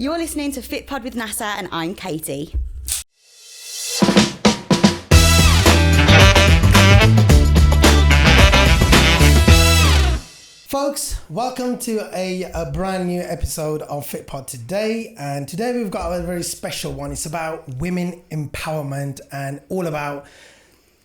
You're listening to Fitpod with NASA and I'm Katie. Folks, welcome to a brand new episode of Fitpod today. And today we've got a very special one. It's about women empowerment and all about,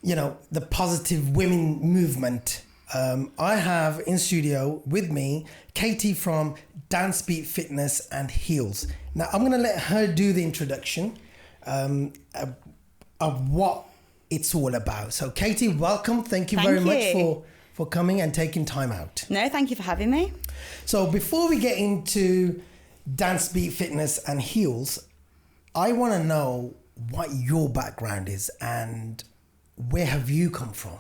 the positive women movement. I have in studio with me Katie from Dance Beat Fitness and Heels. Now I'm going to let her do the introduction of what it's all about. So Katie, welcome. Thank you very much for coming and taking time out. No, thank you for having me. So before we get into Dance Beat Fitness and Heels, I want to know what your background is and where have you come from?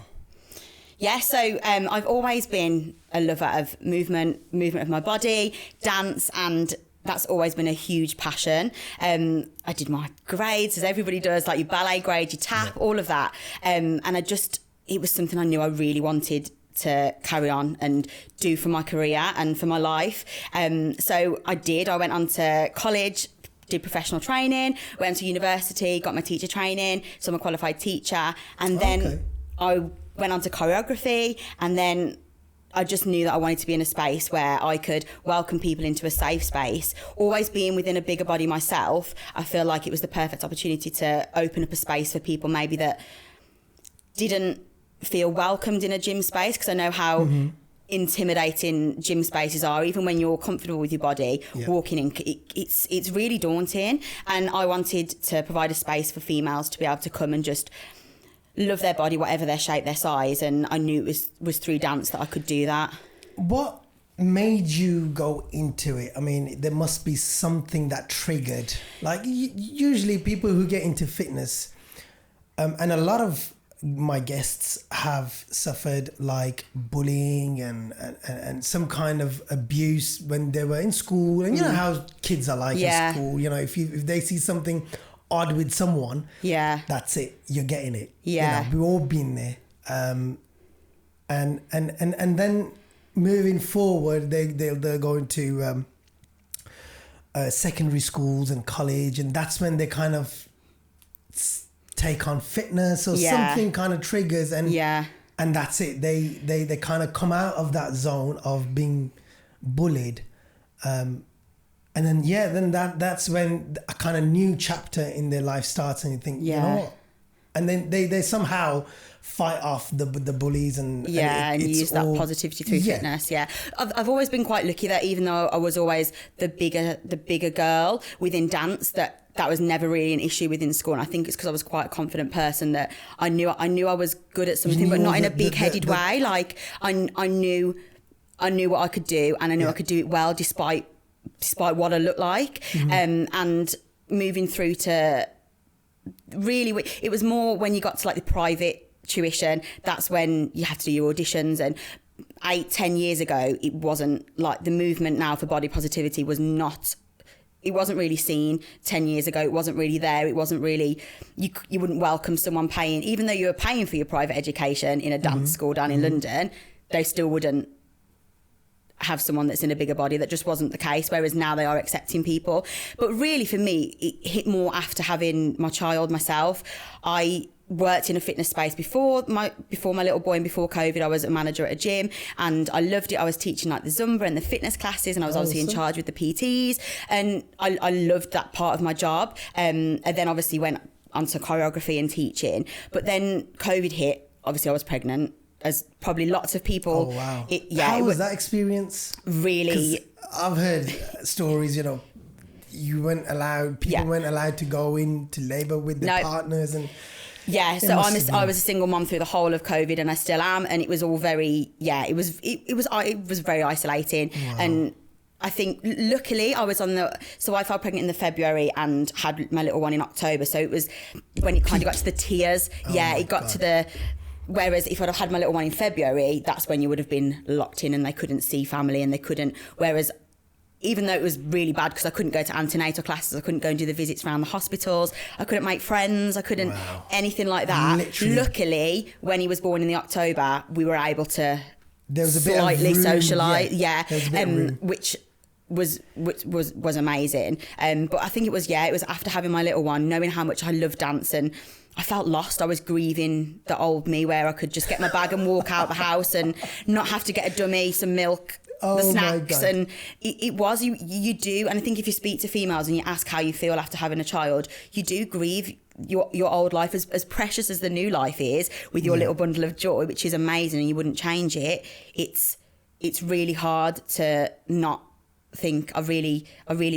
Yeah, so I've always been a lover of movement of my body, dance, and that's always been a huge passion. I did my grades, as everybody does, like your ballet grade, your tap, all of that. And it was something I knew I really wanted to carry on and do for my career and for my life. So I did. I went on to college, did professional training, went to university, got my teacher training, so I'm a qualified teacher. And then I went on to choreography, and then I just knew that I wanted to be in a space where I could welcome people into a safe space. Always being within a bigger body myself, I feel like it was the perfect opportunity to open up a space for people maybe that didn't feel welcomed in a gym space, because I know how intimidating gym spaces are. Even when you're comfortable with your body, walking in, it's really daunting. And I wanted to provide a space for females to be able to come and just love their body, whatever their shape, their size, and I knew it was through dance that I could do that. What made you go into it? I mean, there must be something that triggered. Like usually people who get into fitness, and a lot of my guests have suffered like bullying and some kind of abuse when they were in school, and you know how kids are like in school. If they see something odd with someone, that's it, you're getting it. We've all been there. And then moving forward, they're going to secondary schools and college, and that's when they kind of take on fitness or something kind of triggers, and that's it. They kind of come out of that zone of being bullied. And then that's when a kind of new chapter in their life starts, and you think, you know what? And then they somehow fight off the bullies and use that positivity through fitness. I've always been quite lucky that even though I was always the bigger girl within dance, that was never really an issue within school. And I think it's because I was quite a confident person that I knew I was good at something, but not in a big-headed way. Like I knew what I could do, and I knew I could do it well despite what I look like. And moving through to really, it was more when you got to like the private tuition, that's when you have to do your auditions. And 8-10 years ago, it wasn't like the movement now for body positivity it wasn't really seen 10 years ago. It wasn't really there. It wasn't really, you wouldn't welcome someone paying, even though you were paying for your private education in a dance school down in London, they still wouldn't have someone that's in a bigger body. That just wasn't the case, whereas now they are accepting people. But really for me, it hit more after having my child myself. I worked in a fitness space before my little boy, and before COVID I was a manager at a gym, and I loved it. I was teaching like the Zumba and the fitness classes, and I was obviously in charge with the PTs, and I loved that part of my job. And then obviously went onto choreography and teaching. But then COVID hit. Obviously I was pregnant, as probably lots of people. Oh wow! How was that experience? Really, I've heard stories. You weren't allowed. People weren't allowed to go into labour with their partners, and so I was a single mom through the whole of COVID, and I still am. And it was all very it was very isolating. Wow. And I think luckily I fell pregnant in the February and had my little one in October. So it was when it kind of got to the tears. It got to the. Whereas if I'd have had my little one in February, that's when you would have been locked in and they couldn't see family and they couldn't. Whereas even though it was really bad because I couldn't go to antenatal classes, I couldn't go and do the visits around the hospitals, I couldn't make friends, I couldn't anything like that. Literally. Luckily, when he was born in the October, we were able to there was a bit slightly of room, socialise, which was amazing. But I think it was after having my little one, knowing how much I love dance, and I felt lost. I was grieving the old me where I could just get my bag and walk out the house and not have to get a dummy, some milk, the snacks. And it was, you do. And I think if you speak to females and you ask how you feel after having a child, you do grieve your old life, as precious as the new life is, with your little bundle of joy, which is amazing and you wouldn't change it. It's really hard to not think I really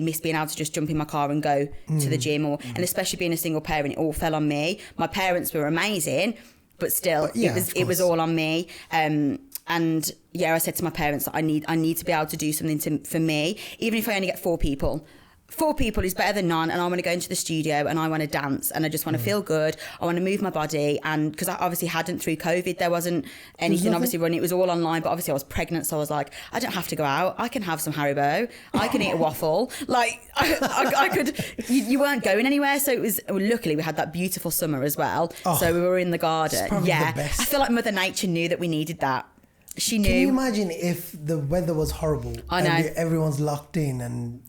miss being able to just jump in my car and go to the gym, and especially being a single parent, it all fell on me. My parents were amazing, but still it was all on me. And I said to my parents that I need to be able to do something for me, even if I only get 4 people. 4 people is better than none, and I want to go into the studio and I want to dance and I just want to feel good. I want to move my body, and because I obviously hadn't through COVID, there wasn't anything obviously running. It was all online, but obviously I was pregnant, so I was like, I don't have to go out. I can have some Haribo. I can eat a waffle. Like I could. You weren't going anywhere, so it was. Luckily, we had that beautiful summer as well. So we were in the garden. Yeah, the best. I feel like Mother Nature knew that we needed that. She knew. Can you imagine if the weather was horrible? I know. And everyone's locked in and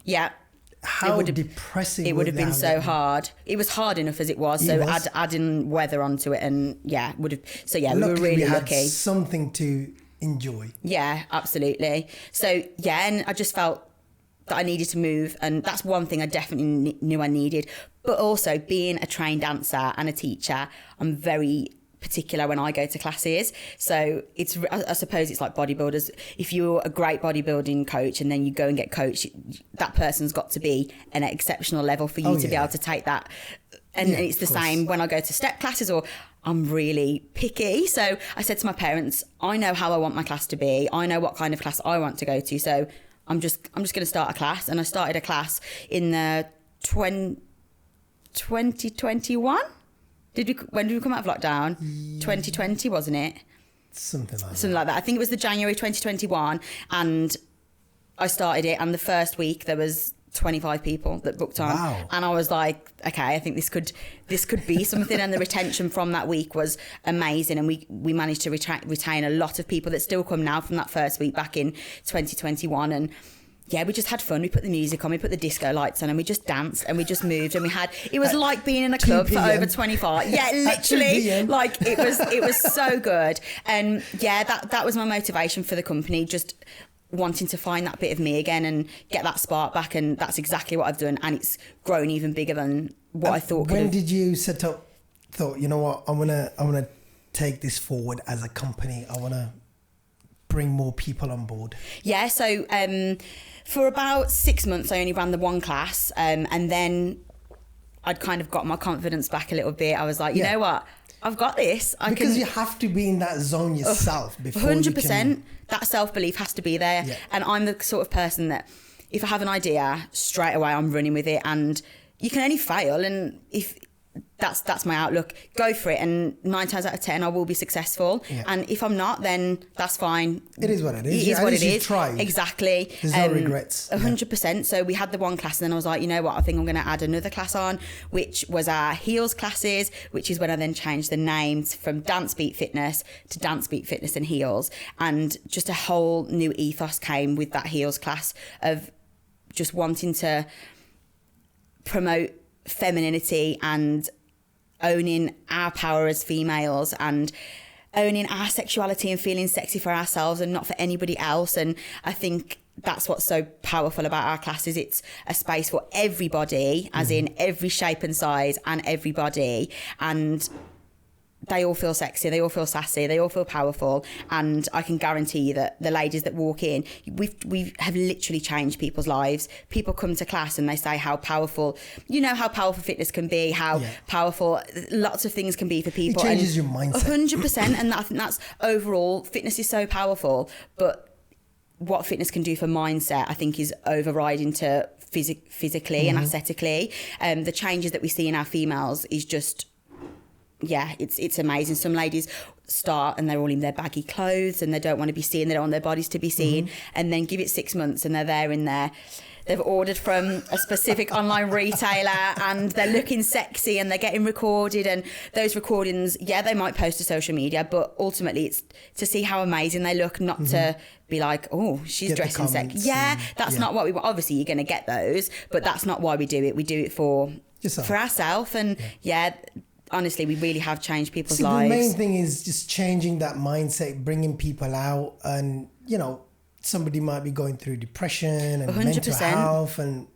how depressing it would have been. So hard. It was hard enough as it was. So adding weather onto it, and would have. So we were really lucky. Something to enjoy. Yeah, absolutely. So and I just felt that I needed to move, and that's one thing I definitely knew I needed. But also, being a trained dancer and a teacher, I'm very particular when I go to classes. So I suppose it's like bodybuilders. If you're a great bodybuilding coach and then you go and get coached, that person's got to be an exceptional level for you to be able to take that. And it's the same when I go to step classes, or I'm really picky. So I said to my parents, I know how I want my class to be. I know what kind of class I want to go to. So I'm just going to start a class. And I started a class in the 2021. When did we come out of lockdown? 2020, wasn't it? Something like that. I think it was the January 2021, and I started it, and the first week there was 25 people that booked on. Wow. And I was like, okay, I think this could be something. And the retention from that week was amazing, and we managed to retain a lot of people that still come now from that first week back in 2021. And we just had fun. We put the music on, we put the disco lights on, and we just danced and we just moved, and it was like being in a club for over 25. Yeah, literally. Like it was so good. And that was my motivation for the company, just wanting to find that bit of me again and get that spark back, and that's exactly what I've done, and it's grown even bigger than what I thought. When did you thought, you know what, I wanna take this forward as a company. I wanna bring more people on board. So for about 6 months, I only ran the one class, and then I'd kind of got my confidence back a little bit. I was like, you know what? I've got this. Because you have to be in that zone yourself before 100%. You can... That self-belief has to be there. Yeah. And I'm the sort of person that if I have an idea, straight away I'm running with it. And you can only fail. And if that's my outlook, go for it. And 9 times out of 10, I will be successful. Yeah. And if I'm not, then that's fine. It is what it is. It is what it is. Tried. Exactly. There's no regrets. 100%. So we had the one class, and then I was like, you know what? I think I'm going to add another class on, which was our heels classes, which is when I then changed the names from Dance Beat Fitness to Dance Beat Fitness and Heels. And just a whole new ethos came with that heels class of just wanting to promote femininity and owning our power as females and owning our sexuality and feeling sexy for ourselves and not for anybody else. And I think that's what's so powerful about our classes. It's a space for everybody, as in every shape and size and everybody. And they all feel sexy, they all feel sassy, they all feel powerful. And I can guarantee you that the ladies that walk in, we have literally changed people's lives. People come to class and they say how powerful, how powerful fitness can be, how powerful lots of things can be for people. It changes your mindset. 100%. And I think that's overall, fitness is so powerful, but what fitness can do for mindset, I think, is overriding to physically and aesthetically. The changes that we see in our females is just, it's amazing. Some ladies start and they're all in their baggy clothes and they don't want to be seen, they don't want their bodies to be seen, and then give it 6 months and they're there in their they've ordered from a specific online retailer and they're looking sexy and they're getting recorded, and those recordings, they might post to social media, but ultimately it's to see how amazing they look, not to be like, oh, she's dressing sexy. That's not what we want. Obviously you're going to get those, but that's not why we do it. We do it for ourselves, and honestly, we really have changed people's lives. The main thing is just changing that mindset, bringing people out, and somebody might be going through depression and 100%. Mental health, and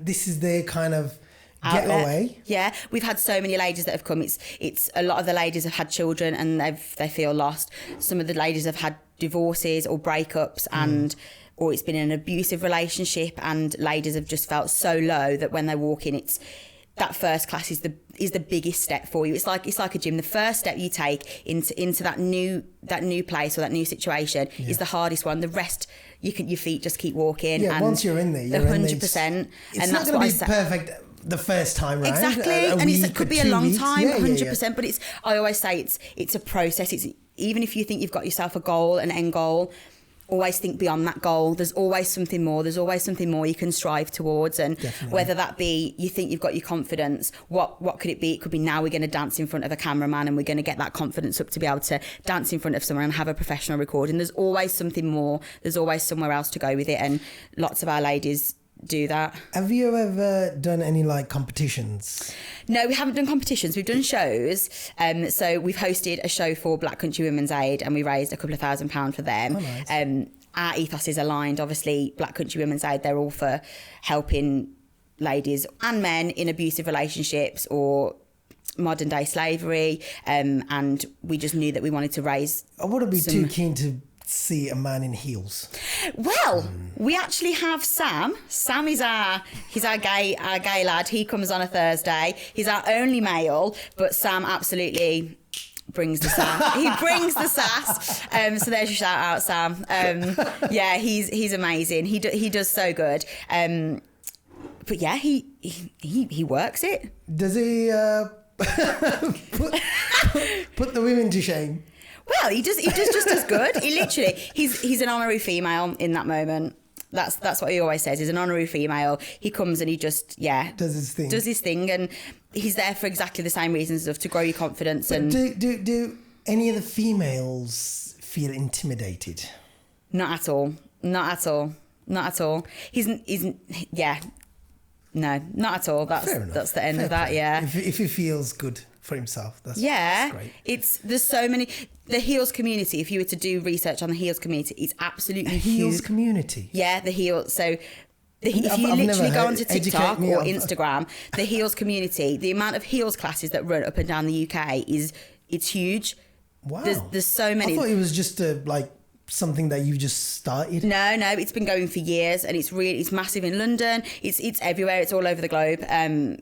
this is their kind of getaway. Yeah, we've had so many ladies that have come. It's a lot of the ladies have had children and they feel lost. Some of the ladies have had divorces or breakups, or it's been an abusive relationship, and ladies have just felt so low that when they walk in, it's that first class is the biggest step for you. It's like a gym. The first step you take into that new place or that new situation is the hardest one. The rest, your feet just keep walking. Yeah, and once you're in there, you're 100%. And that's not going to be perfect the first time round. Exactly, and it could be a long time, 100%. But I always say it's a process. It's even if you think you've got yourself a goal, an end goal, always think beyond that goal. There's always something more. There's always something more you can strive towards. And whether that be you think you've got your confidence, what could it be? It could be now we're going to dance in front of a cameraman and we're going to get that confidence up to be able to dance in front of someone and have a professional recording. There's always something more. There's always somewhere else to go with it. And lots of our ladies do that. Have you ever done any competitions? No, we haven't done competitions. We've done shows. So we've hosted a show for Black Country Women's Aid and we raised a couple of £1,000 for them. Oh, nice. Our ethos is aligned. Obviously, Black Country Women's Aid, they're all for helping ladies and men in abusive relationships or modern day slavery. And we just knew that we wanted to raise. I wouldn't be too keen to see a man in heels. Well, we actually have Sam. Sam is he's our gay lad. He comes on a Thursday. He's our only male, but Sam absolutely brings the sass. He brings the sass. So there's your shout out, Sam. He's amazing. He does so good. But yeah, he works it. Does he put the women to shame? Well, he does just as good. He's an honorary female in that moment. That's what he always says. He's an honorary female. He comes and he just does his thing, and he's there for exactly the same reasons to grow your confidence. But and do any of the females feel intimidated? Not at all. Not at all. He's no, not at all. That's the end of that. Yeah. If he feels good for himself, that's great. There's so many. The heels community, if you were to do research on the heels community, it's absolutely huge. Heels community? Yeah, the heels. So if you literally go onto TikTok or Instagram, the heels community, the amount of heels classes that run up and down the UK it's huge. Wow. There's so many. I thought it was just something that you just started. No, it's been going for years, and it's massive in London. It's everywhere. It's all over the globe.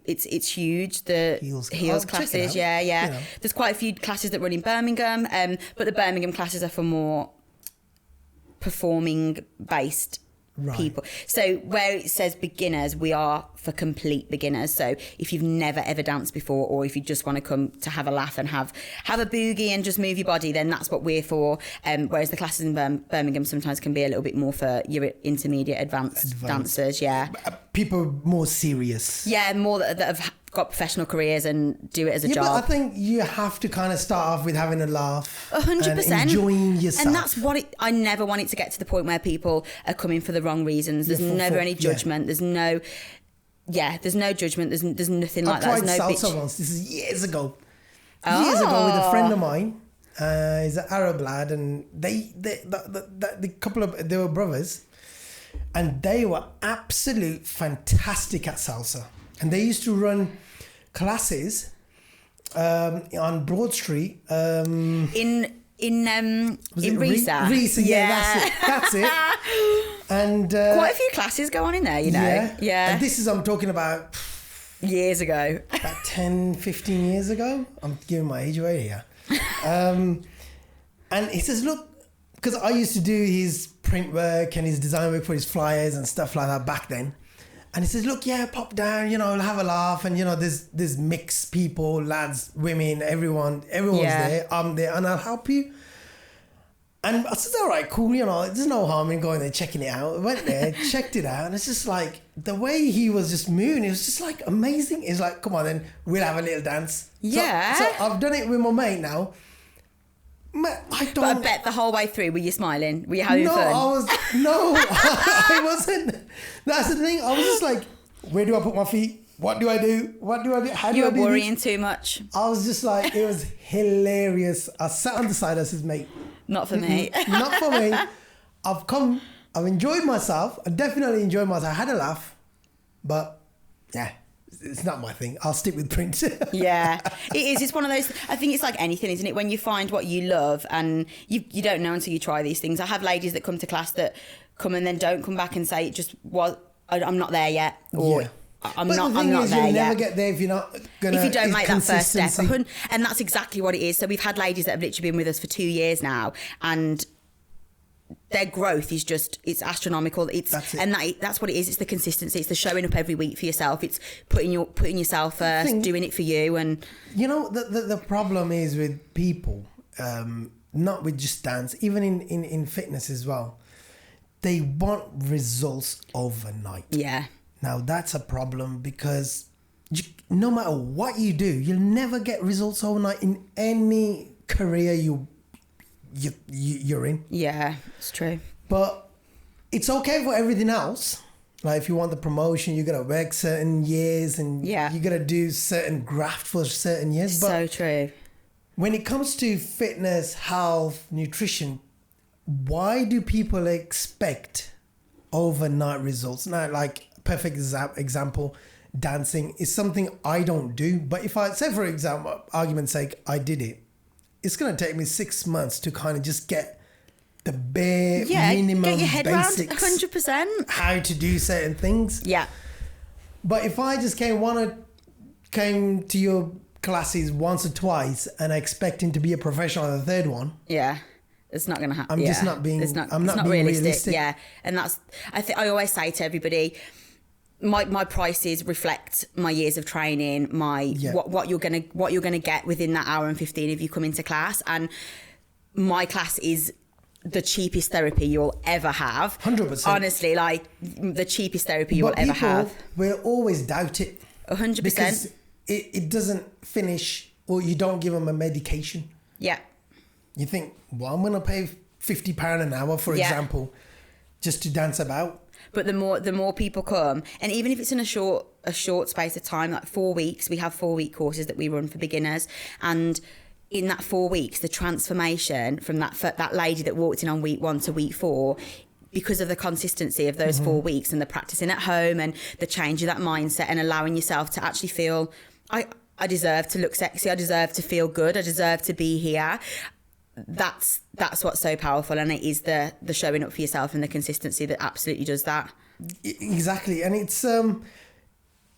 It's huge. The heels classes. Yeah. There's quite a few classes that run in Birmingham, but the Birmingham classes are for more performing based people. So where it says beginners, we are for complete beginners. So if you've never ever danced before, or if you just want to come to have a laugh and have a boogie and just move your body, then that's what we're for. Whereas the classes in Birmingham sometimes can be a little bit more for your intermediate advanced dancers. Yeah, people more serious. Yeah, more that have got professional careers and do it as a job. But I think you have to kind of start off with having a laugh, 100%, and enjoying yourself. And that's what I never want it to get to the point where people are coming for the wrong reasons. There's never any judgment. There's no judgment. There's nothing like that. I tried salsa once. This is years ago. Years ago with a friend of mine. He's an Arab lad, and the couple of they were brothers, and they were absolute fantastic at salsa. And they used to run classes on Broad Street. In Risa. Risa, yeah, that's it. And quite a few classes go on in there, you know. Yeah. And I'm talking about years ago. About 10, 15 years ago. I'm giving my age away here. And he says, look, because I used to do his print work and his design work for his flyers and stuff like that back then. And he says, look, pop down, have a laugh. And, there's mixed people, lads, women, everyone's there. I'm there and I'll help you. And I said, all right, cool, you know, there's no harm in going there, checking it out. I went there, checked it out, and it's just like, the way he was just moving, it was just like amazing. It's like, come on then, we'll have a little dance. Yeah. So I've done it with my mate now. But I bet the whole way through, were you smiling? Were you having fun? I wasn't. That's the thing. I was just like, where do I put my feet? What do I do? How do I do this? You were worrying too much. I was just like, it was hilarious. I sat on the side, I said, mate. Not for me. Not for me. I've enjoyed myself. I definitely enjoyed myself. I had a laugh. But, yeah. It's not my thing. I'll stick with Prince. Yeah, it is. It's one of those, I think it's like anything, isn't it? When you find what you love and you don't know until you try these things. I have ladies that come to class that come and then don't come back and say, I'm not there yet. Or yeah. I'm not there you'll yet. never get there if you're not gonna. If you don't make that first step. And that's exactly what it is. So we've had ladies that have literally been with us for 2 years now, and their growth is just, it's astronomical. That's what it is. It's the consistency. It's the showing up every week for yourself. It's putting yourself first, doing it for you. And you know, the problem is with people, not with just dance, even in fitness as well. They want results overnight. Yeah. Now that's a problem because no matter what you do, you'll never get results overnight in any career you're in. Yeah, it's true. But it's okay for everything else. Like if you want the promotion, you gotta work certain years and you gotta do certain graft for certain years. But so true. When it comes to fitness, health, nutrition, why do people expect overnight results? Now, like perfect example, dancing is something I don't do. But if I say, for example, argument's sake, I did it, it's going to take me 6 months to kind of just get the bare minimum get your head basics, around 100%. How to do certain things. Yeah. But if I just came to your classes once or twice and expecting to be a professional on the third one, it's not going to happen. I'm just not being. I'm not being realistic. Yeah, and that's. I always say to everybody, my prices reflect my years of training, what you're gonna get within that hour and 15 if you come into class, and my class is the cheapest therapy you'll ever have. 100%. Honestly, like the cheapest therapy you'll ever have. Will always doubt it. 100%. Because it doesn't finish, or you don't give them a medication. Yeah. You think, well, I'm gonna pay £50 an hour, for example, just to dance about. But the more people come, and even if it's in a short space of time, like 4 weeks, we have 4-week courses that we run for beginners, and in that 4 weeks, the transformation from that lady that walked in on week 1 to week 4, because of the consistency of those 4 weeks and the practicing at home and the change of that mindset and allowing yourself to actually feel, I deserve to look sexy, I deserve to feel good, I deserve to be here. That's what's so powerful, and it is the showing up for yourself and the consistency that absolutely does that. Exactly. And it's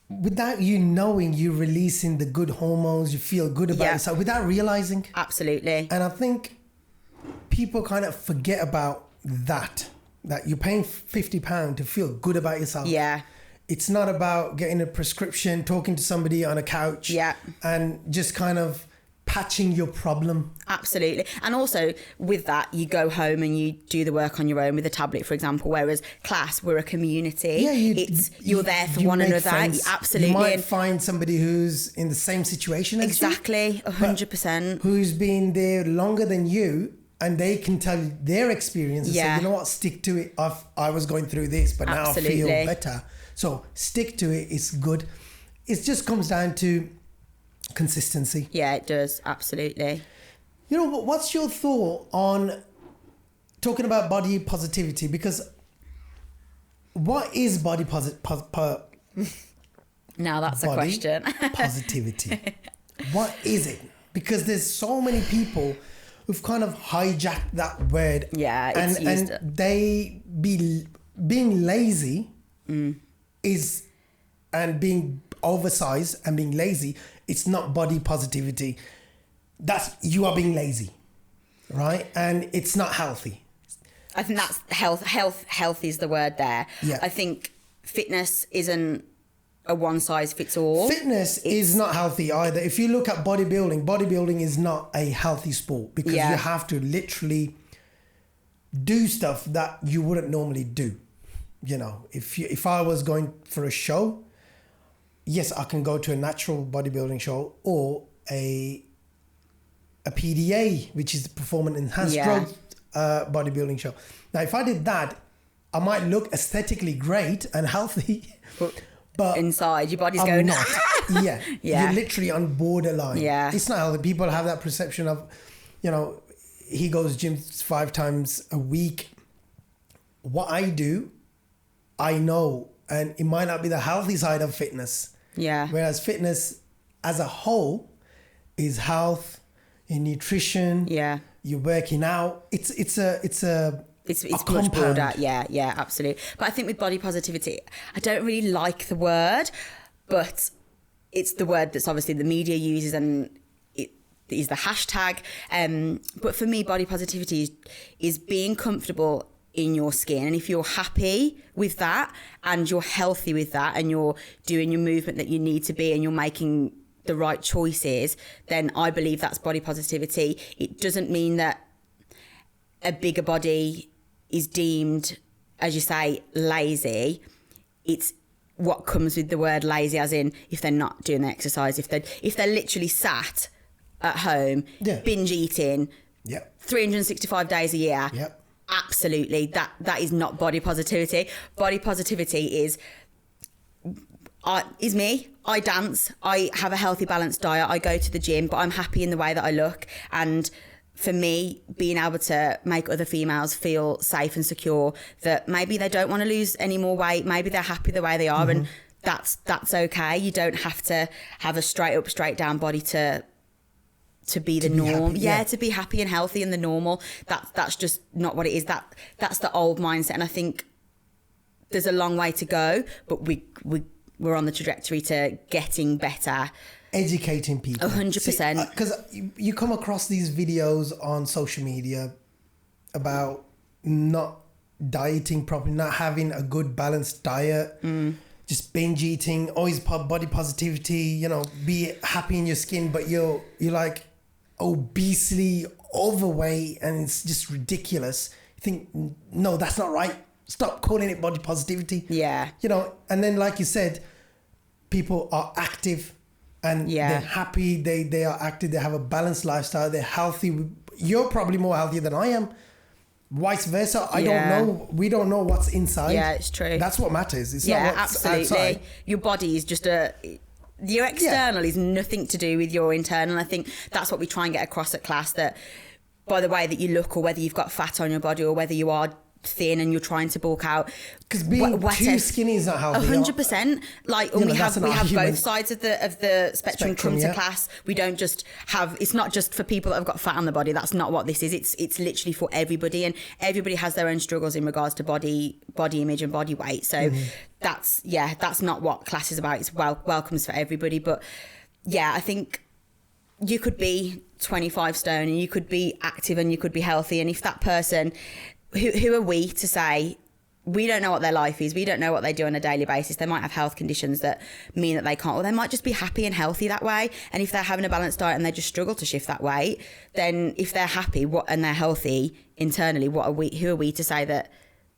without you knowing, you're releasing the good hormones, you feel good about yourself without realizing. Absolutely. And I think people kind of forget about that you're paying £50 to feel good about yourself. Yeah. It's not about getting a prescription, talking to somebody on a couch and just kind of patching your problem. Absolutely. And also with that, you go home and you do the work on your own with a tablet, for example, whereas class, we're a community. You're there for one another. Absolutely. You might find somebody who's in the same situation as you. Exactly. 100%. Who's been there longer than you, and they can tell you their experience and say, you know what, stick to it. I was going through this, but now I feel better. So stick to it. It's good. It just comes down to consistency. Yeah, it does. Absolutely. You know, what's your thought on talking about body positivity? Because what is body now that's a question. Positivity. What is it? Because there's so many people who've kind of hijacked that word. Yeah, it's used. And being lazy is, and being oversized and being lazy, it's not body positivity. You are being lazy, right? And it's not healthy. I think that's health is the word there. Yeah. I think fitness isn't a one size fits all. Fitness is not healthy either. If you look at bodybuilding is not a healthy sport, because you have to literally do stuff that you wouldn't normally do. You know, if I was going for a show, yes, I can go to a natural bodybuilding show or a PDA, which is the performance enhanced growth bodybuilding show. Now, if I did that, I might look aesthetically great and healthy, but inside your body's I'm going not. Yeah. Yeah. You're literally on borderline. Yeah. It's not healthy. People have that perception of, you know, he goes gym 5 times a week. What I do, I know, and it might not be the healthy side of fitness. Yeah. Whereas fitness as a whole is health, in nutrition. Yeah. You're working out. It's much broader. Yeah, absolutely. But I think with body positivity, I don't really like the word, but it's the word that's obviously the media uses and it is the hashtag. But for me, body positivity is being comfortable in your skin. And if you're happy with that and you're healthy with that and you're doing your movement that you need to be and you're making the right choices, then I believe that's body positivity. It doesn't mean that a bigger body is deemed, as you say, lazy. It's what comes with the word lazy, as in if they're not doing the exercise, if they're literally sat at home, binge eating, 365 days a year. Yep. Absolutely, that is not body positivity. Body positivity is me. I dance. I have a healthy, balanced diet. I go to the gym, but I'm happy in the way that I look. And for me, being able to make other females feel safe and secure that maybe they don't want to lose any more weight, maybe they're happy the way they are, and that's okay. You don't have to have a straight up, straight down body to be the norm. Happy, to be happy and healthy and the normal. That's just not what it is. That's the old mindset, and I think there's a long way to go, but we're on the trajectory to getting better. Educating people. 100%. Because you come across these videos on social media about not dieting properly, not having a good balanced diet, just binge eating, always body positivity, you know, be happy in your skin, but you're like obesely overweight and it's just ridiculous. You think, no, that's not right. Stop calling it body positivity. Yeah. You know, and then like you said, people are active and they're happy. They are active. They have a balanced lifestyle. They're healthy. You're probably more healthier than I am. Vice versa. I don't know. We don't know what's inside. Yeah, it's true. That's what matters. It's not what's absolutely. outside. Your body is just your external is nothing to do with your internal. I think that's what we try and get across at class, that by the way that you look or whether you've got fat on your body or whether you are thin and you're trying to bulk out, because being too skinny is not healthy. 100%. Like, and we have both sides of the spectrum come to yeah. class. We don't just have, it's not just for people that have got fat on the body. That's not what this is. It's literally for everybody, and everybody has their own struggles in regards to body image and body weight. So that's not what class is about. It's welcomes for everybody. But yeah, I think you could be 25 stone and you could be active and you could be healthy, and if that person, who are we to say, we don't know what their life is, we don't know what they do on a daily basis. They might have health conditions that mean that they can't, or they might just be happy and healthy that way. And if they're having a balanced diet and they just struggle to shift that weight, then if they're happy and they're healthy internally, who are we to say that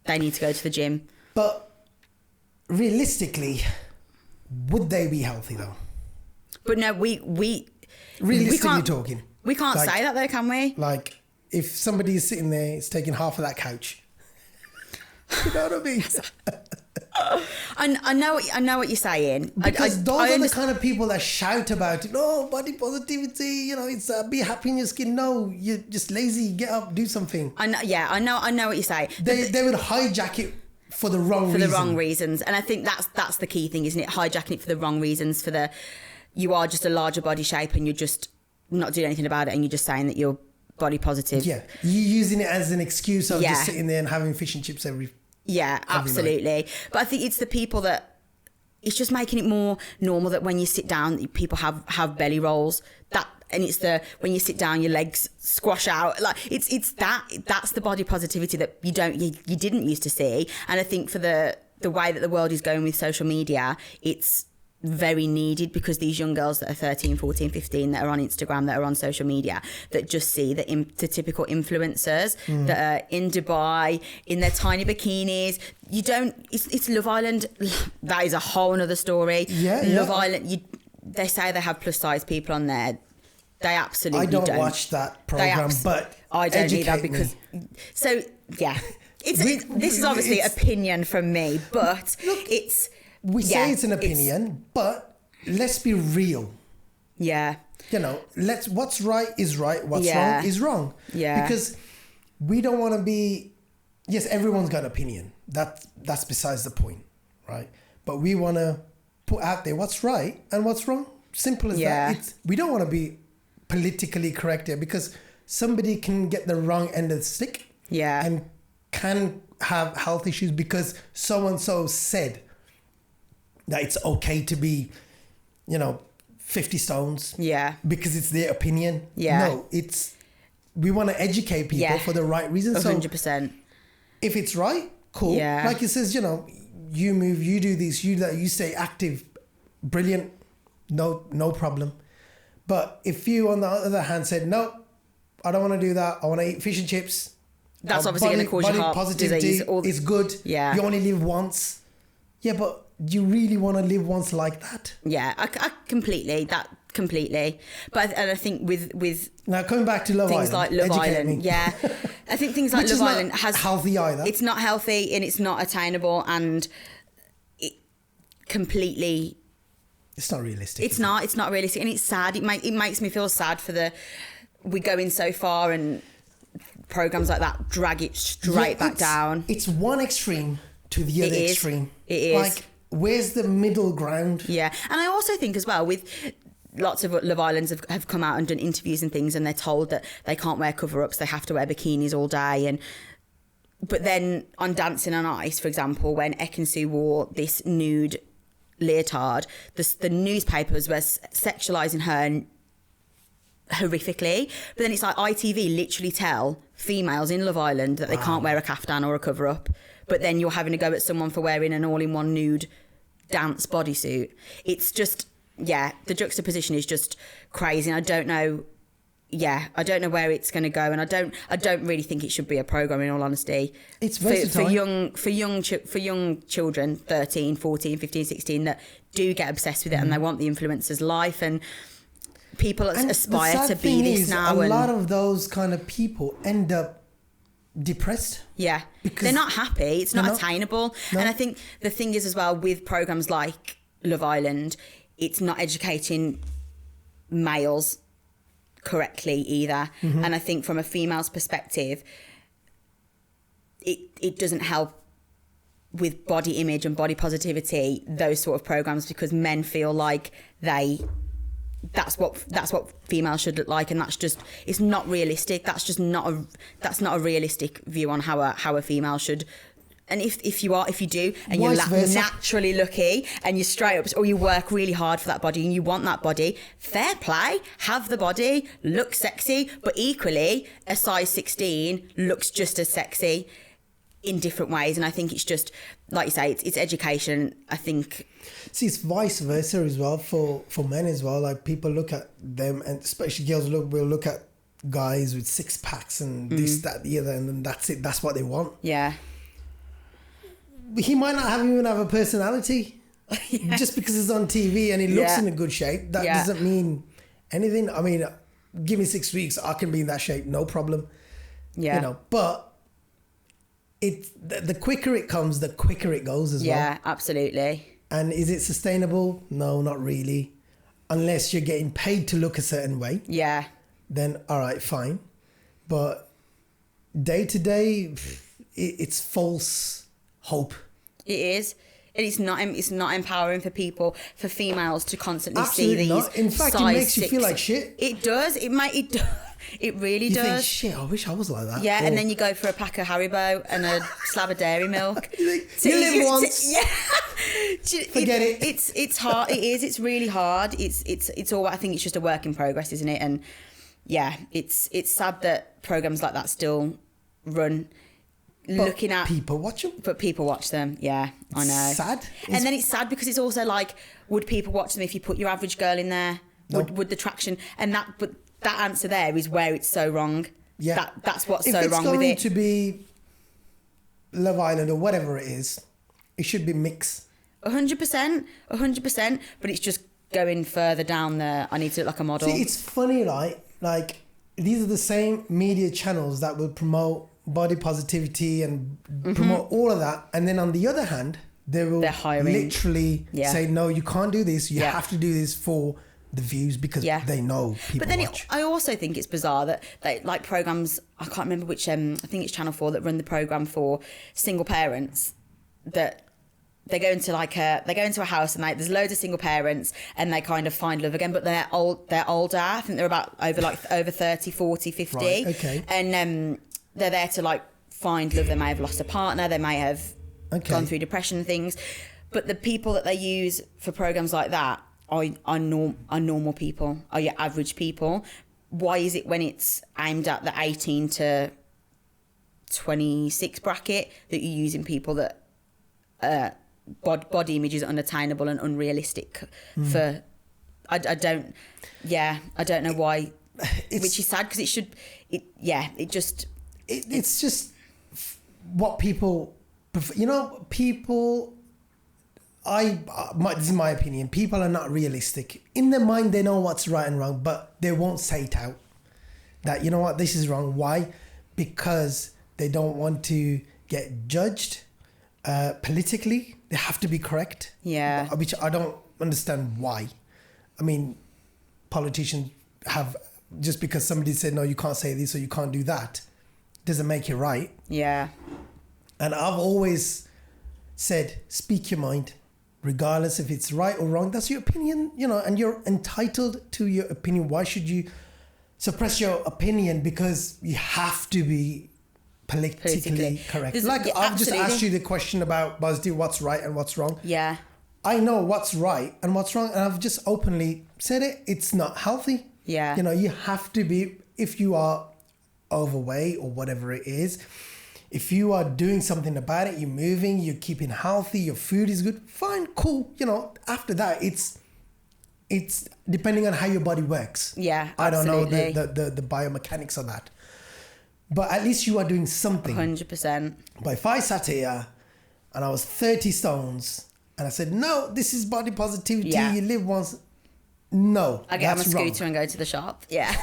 they need to go to the gym? But realistically, would they be healthy though? But no, we realistically talking, we can't say that though, can we? Like, if somebody is sitting there, it's taking half of that couch. You know what I mean? I know what you're saying. Because those are the kind of people that shout about it. Oh, body positivity, you know, it's be happy in your skin. No, you're just lazy. Get up, do something. I know what you say. They would hijack it for the wrong reasons. And I think that's the key thing, isn't it? Hijacking it for the wrong reasons. You are just a larger body shape and you're just not doing anything about it, and you're just saying that you're body positive. Yeah, you're using it as an excuse of just sitting there and having fish and chips every absolutely night. But I think it's the people that it's just making it more normal that when you sit down, people have belly rolls, and it's when you sit down, your legs squash out. Like that's the body positivity that you didn't used to see. And I think for the way that the world is going with social media, it's very needed, because these young girls that are 13, 14, 15 that are on Instagram, that are on social media, that just see the typical influencers that are in Dubai in their tiny bikinis. It's Love Island. That is a whole other story. Love Island, they say they have plus size people on there. They absolutely don't. I don't watch that program, but I don't either, because so yeah. This is obviously opinion from me, but we say it's an opinion, but let's be real. Yeah. You know, what's right is right, what's wrong is wrong. Yeah. Because we don't want to be, yes, everyone's got an opinion. That's besides the point, right? But we want to put out there what's right and what's wrong. Simple as that. We don't want to be politically correct here, because somebody can get the wrong end of the stick. Yeah. And can have health issues because so-and-so said that it's okay to be, 50 stones. Yeah. Because it's their opinion. Yeah. No, we want to educate people for the right reasons. 100%. So if it's right, cool. Yeah. Like it says, you move, you do this, you do that, you stay active, brilliant, no problem. But if you, on the other hand, said, no, I don't want to do that, I want to eat fish and chips, that's obviously going to cause your heart positivity disease. It's good. Yeah. You only live once. Yeah, but do you really want to live once like that? Yeah, I completely. But I think with now coming back to Love things Island, like Love Island, yeah, I think things like Love Island has healthy either. It's not healthy and it's not attainable, and it completely. It's not realistic. It's not realistic, and it's sad. It makes me feel sad for we go in so far, and programs like that drag it straight back down. It's one extreme to the other extreme. It is. Like, where's the middle ground? Yeah. And I also think as well, with lots of Love Islands have come out and done interviews and things, and they're told that they can't wear cover-ups, they have to wear bikinis all day. But then on Dancing on Ice, for example, when Ekin-Su wore this nude leotard, the newspapers were sexualising her horrifically. But then it's like ITV literally tell females in Love Island that they can't wear a kaftan or a cover-up, but then you're having to go at someone for wearing an all-in-one nude dance bodysuit. It's just, the juxtaposition is just crazy, and I don't know where it's going to go, and I don't really think it should be a program, in all honesty. It's versatile. For young children, 13, 14, 15, 16, that do get obsessed with it, and they want the influencer's life, and people aspire to be this now. A lot of those kind of people end up depressed. Yeah, because they're not happy. It's not attainable. No. And I think the thing is as well with programs like Love Island, it's not educating males correctly either. Mm-hmm. And I think from a female's perspective, it doesn't help with body image and body positivity, those sort of programs, because men feel like that's what females should look like, and it's not realistic. That's not a realistic view on how a female should. And if you do, and you're naturally lucky, and you're straight up, or you work really hard for that body and you want that body, fair play, have the body, look sexy, but equally a size 16 looks just as sexy in different ways. And I think it's just, like you say, it's education. I think. See, it's vice versa as well for men as well. Like, people look at them, and especially girls will look at guys with six packs and this, that, the other, and then that's it. That's what they want. Yeah. He might not even have a personality. Just because it's on TV and he looks in a good shape. That doesn't mean anything. I mean, give me 6 weeks, I can be in that shape, no problem. Yeah. But the quicker it comes, the quicker it goes as well. Yeah, absolutely. And is it sustainable? No, not really. Unless you're getting paid to look a certain way. Yeah. Then, all right, fine. But day to day, it's false hope. It is. And it's not empowering for people, for females to constantly Absolutely see these. Not. In fact, it makes you feel like shit. It does. It really does. You think, shit, I wish I was like that. Yeah, and then you go for a pack of Haribo and a slab of dairy milk. You live once. Forget it. It's hard. It is. It's really hard. It's all. I think it's just a work in progress, isn't it? And yeah, it's sad that programs like that still run. looking at people watch them. But people watch them. Yeah, I know. Sad. And then it's sad because it's also like, would people watch them if you put your average girl in there? No. Would the traction but that answer there is where it's so wrong. Yeah, that's what's if so wrong with it. If it's going to be Love Island or whatever it is, it should be mixed. 100%, but it's just going further down there. I need to look like a model. See, it's funny, right? Like, these are the same media channels that will promote body positivity and promote all of that. And then on the other hand, they're hiring. Literally say, no, you can't do this. You have to do this for the views because they know people But then watch. I also think it's bizarre that they, like, programs, I can't remember which, I think it's Channel 4 that run the program for single parents, that they go into a house and there's loads of single parents and they kind of find love again, but they're older. I think they're about over 30, 40, 50. Right, okay. And they're there to like find love. They may have lost a partner, they may have gone through depression and things. But the people that they use for programs like that are normal people, are your average people. Why is it when it's aimed at the 18 to 26 bracket that you're using people that body image is unattainable and unrealistic for I don't know why, which is sad because it's just what people prefer. You know, people, this is my opinion, people are not realistic. In their mind they know what's right and wrong, but they won't say it out that, you know what, this is wrong. Why? Because they don't want to get judged politically. They have to be correct. Yeah. Which I don't understand why. I mean, politicians have, just because somebody said, no, you can't say this or you can't do that, doesn't make it right. Yeah. And I've always said, speak your mind, regardless if it's right or wrong. That's your opinion, you know, and you're entitled to your opinion. Why should you suppress your opinion because you have to be politically correct? I've just asked you the question about positive, what's right and what's wrong. Yeah. I know what's right and what's wrong, and I've just openly said it. It's not healthy. Yeah. You know, you have to be, if you are overweight or whatever it is, if you are doing something about it, you're moving, you're keeping healthy, your food is good, fine, cool. You know, after that, it's depending on how your body works. Yeah, absolutely. I don't know the biomechanics of that. But at least you are doing something. 100%. But if I sat here and I was 30 stones and I said, no, this is body positivity, you live once. No, I get on a scooter and go to the shop. Yeah.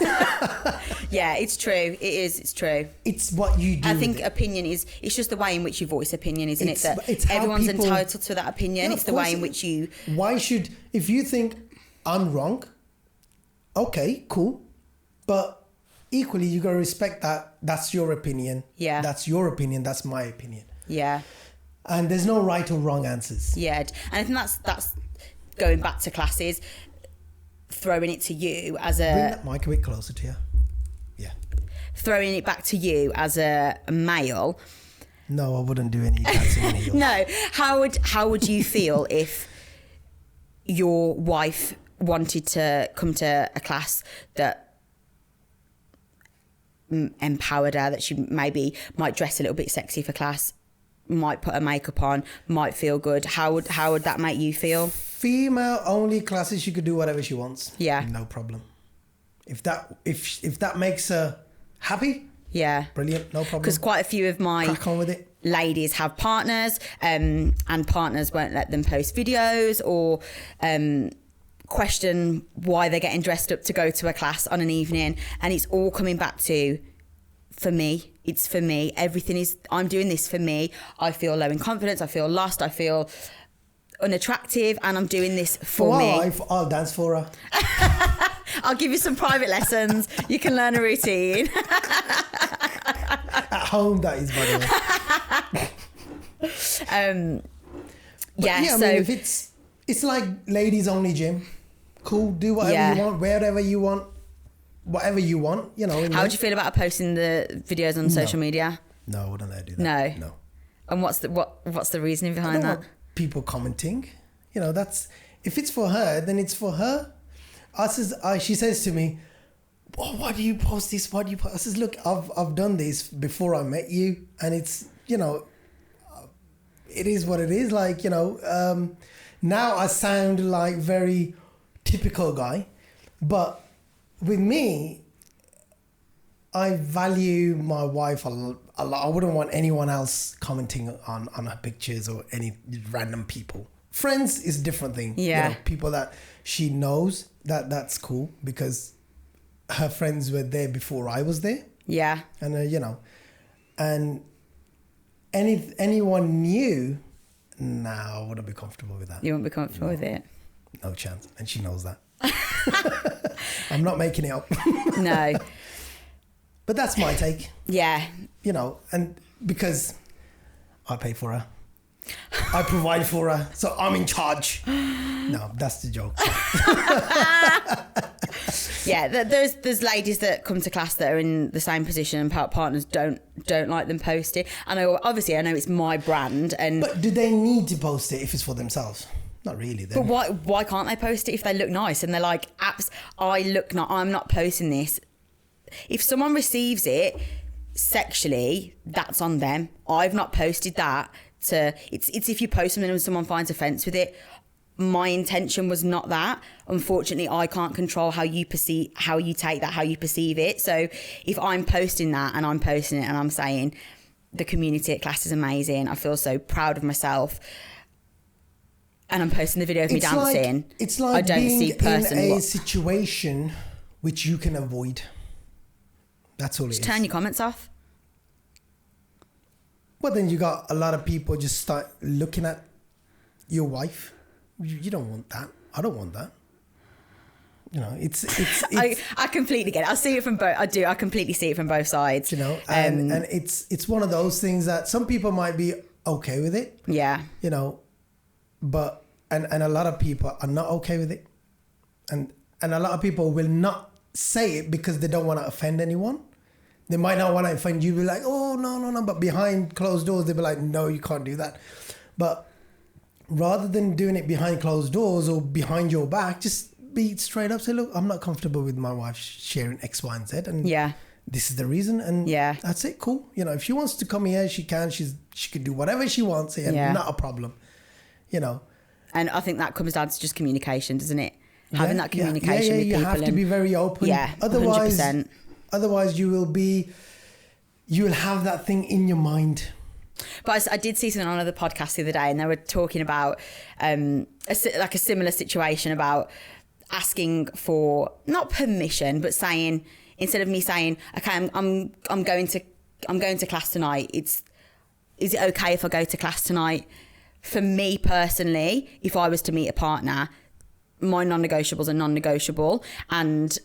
Yeah, it's true. It's true. It's what you do. I think opinion it's just the way in which you voice opinion, isn't it? That everyone's entitled to that opinion. It's the way in which you... If you think I'm wrong, okay, cool. But equally, you got to respect that. That's your opinion. Yeah. That's your opinion. That's my opinion. Yeah. And there's no right or wrong answers. Yeah. And I think that's going back to classes, throwing it to you as a... Bring that mic a bit closer to you. Yeah. Throwing it back to you as a male. No, I wouldn't do any dancing. No. How would you feel if your wife wanted to come to a class that empowered her, that she maybe might dress a little bit sexy for class, might put her makeup on, might feel good? How would that make you feel? Female only classes, she could do whatever she wants. Yeah. No problem. If that makes her happy, yeah, brilliant, no problem. Because quite a few of my crack on with it. Ladies have partners, and partners won't let them post videos or question why they're getting dressed up to go to a class on an evening, and it's all coming back to, for me, it's for me. Everything is, I'm doing this for me. I feel low in confidence, I feel lost, I feel unattractive, and I'm doing this for me. I'll dance for her. I'll give you some private lessons. You can learn a routine. At home, that is, by the way. Yeah, so I mean, if it's like ladies only gym, cool, do whatever you want, wherever you want, whatever you want, you know. How would you feel about posting the videos on social media? No, I wouldn't let her do that. No. And what's the reasoning behind that? People commenting, you know, that's, if it's for her, then it's for her. She says to me, oh, why do you post this? Why do you post? I says, look, I've done this before I met you, and it's you know, it is what it is. Like, you know, now I sound like very typical guy, but with me, I value my wife a lot. I wouldn't want anyone else commenting on her pictures or any random people. Friends is a different thing. Yeah. You know, people that she knows, that's cool because her friends were there before I was there. Yeah. And, you know, and anyone new, I wouldn't be comfortable with that. You won't be comfortable with it? No chance. And she knows that. I'm not making it up. No. But that's my take. Yeah. You know, and because I pay for her. I provide for her. So I'm in charge. No, that's the joke. Yeah, there's ladies that come to class that are in the same position and partners don't like them posted. I know it's my brand, but do they need to post it if it's for themselves? Not really. Then. But why can't they post it if they look nice and they're like, I'm not posting this. If someone receives it sexually, that's on them. I've not posted that. It's if you post something and someone finds offence with it. My intention was not that. Unfortunately, I can't control how you take that, how you perceive it. So if I'm posting that and I'm posting it and I'm saying the community at class is amazing, I feel so proud of myself, and I'm posting the video of me dancing, it's like I don't being see in a situation which you can avoid. That's all it is. Just turn your comments off. Well, then you got a lot of people just start looking at your wife. You don't want that. I don't want that. You know, it's I completely get it. I see it from both. I completely see it from both sides. You know, and it's one of those things that some people might be okay with it. Yeah. You know, but and a lot of people are not okay with it, and a lot of people will not say it because they don't want to offend anyone. They might not want to offend you. Be like, oh no, but behind closed doors, they'll be like, no, you can't do that. But rather than doing it behind closed doors or behind your back, just be straight up. Say, look, I'm not comfortable with my wife sharing X, Y, and Z, and this is the reason. And that's it. Cool. You know, if she wants to come here, she can. She could do whatever she wants here. Not a problem. You know. And I think that comes down to just communication, doesn't it? Having that communication with people. You have to be very open. Yeah. Otherwise, you will have that thing in your mind. But I did see something on another podcast the other day, and they were talking about a similar situation about asking for not permission, but saying, instead of me saying, okay, I'm going to class tonight. Is it okay if I go to class tonight? For me personally, if I was to meet a partner, my non-negotiables are non-negotiable, and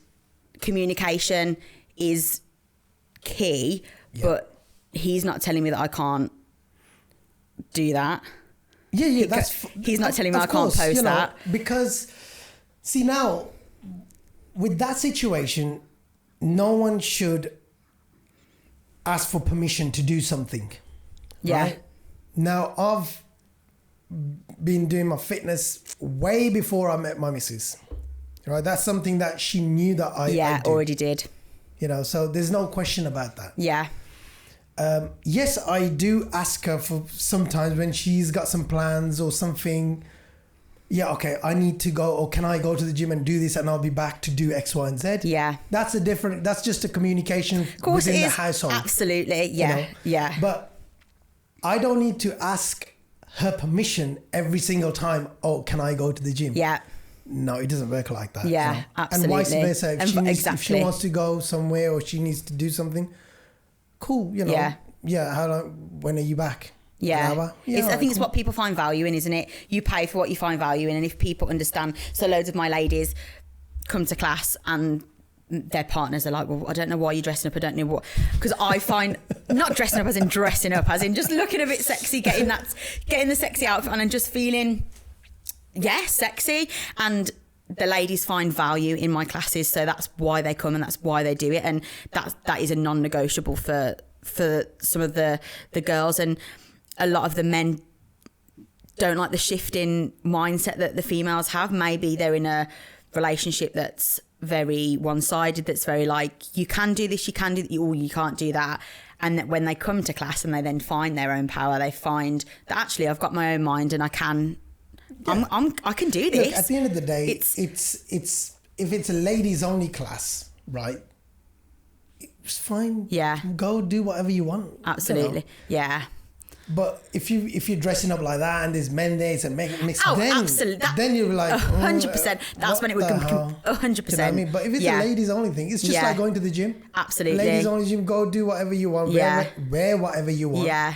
communication is key. But he's not telling me that I can't do that. He's not telling me I can't post that. Because, see, now, with that situation, no one should ask for permission to do something. Yeah. Right? Now, I've been doing my fitness way before I met my missus. Right? That's something that she knew that I already did. You know, so there's no question about that. Yeah. Yes, I do ask her for sometimes when she's got some plans or something. Yeah, okay, I need to go, or can I go to the gym and do this and I'll be back to do X, Y, and Z? Yeah. That's just a communication within the household. Absolutely, yeah, you know? yeah. But I don't need to ask her permission every single time, oh, can I go to the gym? Yeah. No, it doesn't work like that. Yeah, you know? absolutely. And vice versa. If she wants to go somewhere or she needs to do something, cool, you know. Yeah, how long, when are you back? Yeah. I think cool. It's what people find value in, isn't it? You pay for what you find value in, and if people understand. So loads of my ladies come to class and their partners are like, well, I don't know why you're dressing up. I don't know what, because I find not dressing up as in dressing up, as in just looking a bit sexy, getting the sexy outfit on and just feeling, sexy. And the ladies find value in my classes, so that's why they come and that's why they do it, and that is a non-negotiable for some of the girls. And a lot of the men don't like the shift in mindset that the females have. Maybe they're in a relationship that's very one-sided, that's very like, you can do this, you can do that, or you can't do that. And that when they come to class and they then find their own power, they find that actually I've got my own mind and I can I can do this. Look, at the end of the day, it's if it's a ladies only class, right? It's fine. Yeah. Go do whatever you want. Absolutely. Yeah. But if you're dressing up like that and there's men there and make it mix, absolutely. Then you're like 100%. That's when it would come 100%. You know what I mean? But if it's a ladies only thing, it's just like going to the gym. Absolutely. Ladies only gym, go do whatever you want. Wear whatever you want. Yeah.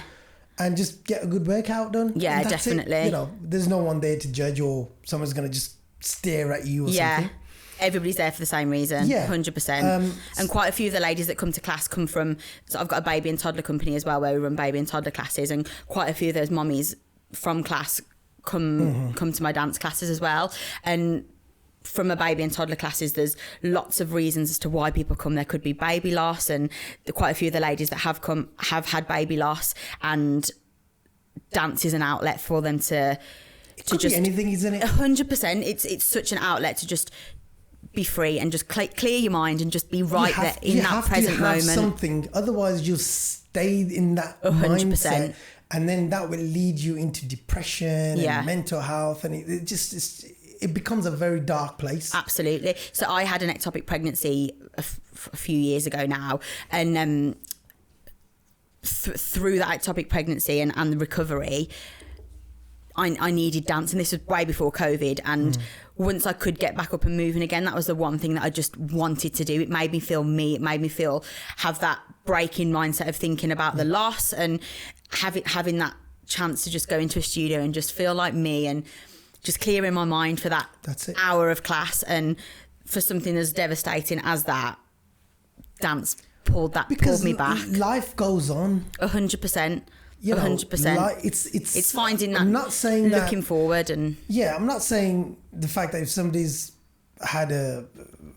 And just get a good workout done. Yeah, definitely. It. You know, there's no one there to judge or someone's gonna just stare at you or something. Everybody's there for the same reason, 100%. And quite a few of the ladies that come to class come from, so I've got a baby and toddler company as well where we run baby and toddler classes, and quite a few of those mummies from class come to my dance classes as well. And from a baby and toddler classes, there's lots of reasons as to why people come. There could be baby loss, and quite a few of the ladies that have come have had baby loss, and dance is an outlet for them to could just be anything, isn't it? 100%. It's such an outlet to just be free and just clear your mind and just be right there in that present moment. Something, otherwise you'll stay in that 100%. Mindset, and then that will lead you into depression and mental health, and it becomes a very dark place. Absolutely. So I had an ectopic pregnancy a few years ago now, and through that ectopic pregnancy and the recovery, I needed dance, and this was way before COVID, and once I could get back up and moving again, that was the one thing that I just wanted to do. It made me feel me. It made me have that breaking mindset of thinking about the loss, and having that chance to just go into a studio and just feel like me, and just clearing my mind for that hour of class. And for something as devastating as that, dance pulled me back. Life goes on. 100%. You know, 100%. It's finding that. I'm not saying looking forward, and I'm not saying the fact that if somebody's had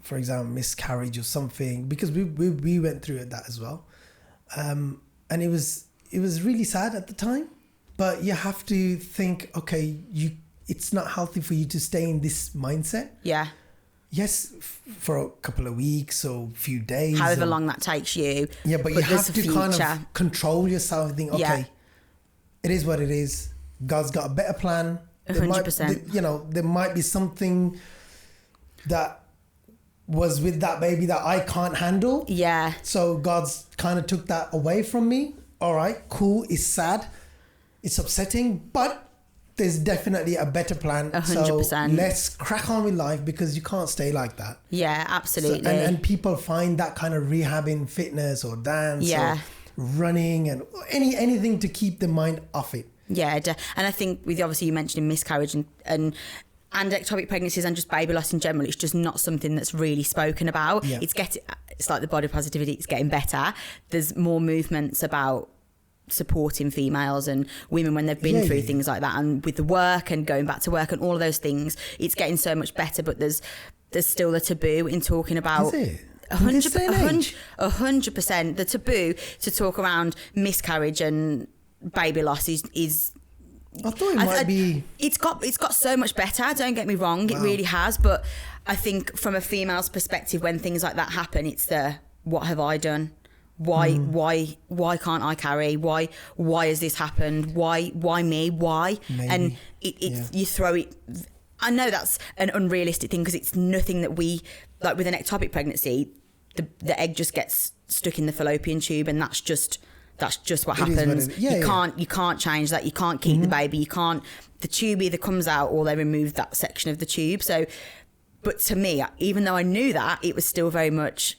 for example, miscarriage or something, because we went through that as well, and it was really sad at the time. But you have to think, okay, it's not healthy for you to stay in this mindset. Yeah. Yes, for a couple of weeks or a few days, however long that takes you. Yeah, but you have to kind of control yourself and think, okay. It is what it is. God's got a better plan. 100%. There might be something that was with that baby that I can't handle. Yeah. So God's kind of took that away from me. All right, cool. It's sad. It's upsetting, but there's definitely a better plan. 100%. So let's crack on with life, because you can't stay like that. Yeah, absolutely. So, and people find that kind of rehab in fitness or dance or running and anything to keep the mind off it. Yeah, and I think with obviously you mentioning miscarriage and ectopic pregnancies and just baby loss in general, it's just not something that's really spoken about. Yeah. It's like the body positivity, it's getting better. There's more movements about supporting females and women when they've been through things like that, and with the work and going back to work and all of those things, it's getting so much better. But there's still a taboo in talking about. Is it? 100%. The taboo to talk around miscarriage and baby loss is I thought it might be. It's got so much better. Don't get me wrong, it really has. But I think from a female's perspective, when things like that happen, it's what have I done? Why can't I carry? Why has this happened? Why me? Why? Maybe. And you throw it. I know that's an unrealistic thing, because it's nothing that we like with an ectopic pregnancy. The egg just gets stuck in the fallopian tube, and that's just what happens. You can't change that. You can't keep the baby. You can't. The tube either comes out or they remove that section of the tube. So, but to me, even though I knew that, it was still very much.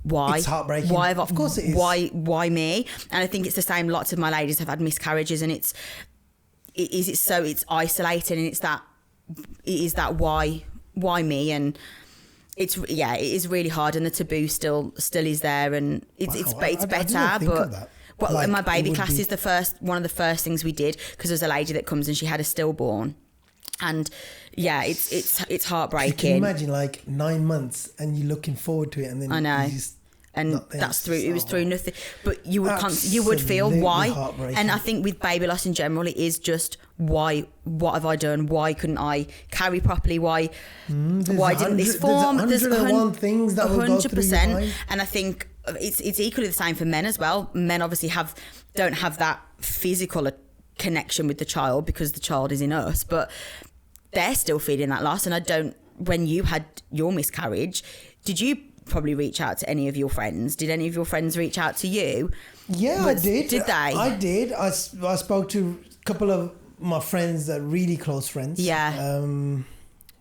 Why? It's heartbreaking. Of course it is. Why me? And I think it's the same. Lots of my ladies have had miscarriages, and it's isolated, and it is that why me? And it is really hard, and the taboo still is there, and it's better. But in my baby class is one of the first things we did, because there's a lady that comes and she had a stillborn. And it's heartbreaking. You can imagine like 9 months and you're looking forward to it, and then I know. And that's through. It was through nothing. But you would feel why. And I think with baby loss in general, it is just why. What have I done? Why couldn't I carry properly? Why didn't this form? There's 101 things that will go through your mind. And I think it's equally the same for men as well. Men obviously don't have that physical connection with the child because the child is in us, but they're still feeling that loss. And when you had your miscarriage, did you probably reach out to any of your friends? Did any of your friends reach out to you? Yeah, I did. Did they? I did. I spoke to a couple of my friends that are really close friends. Yeah.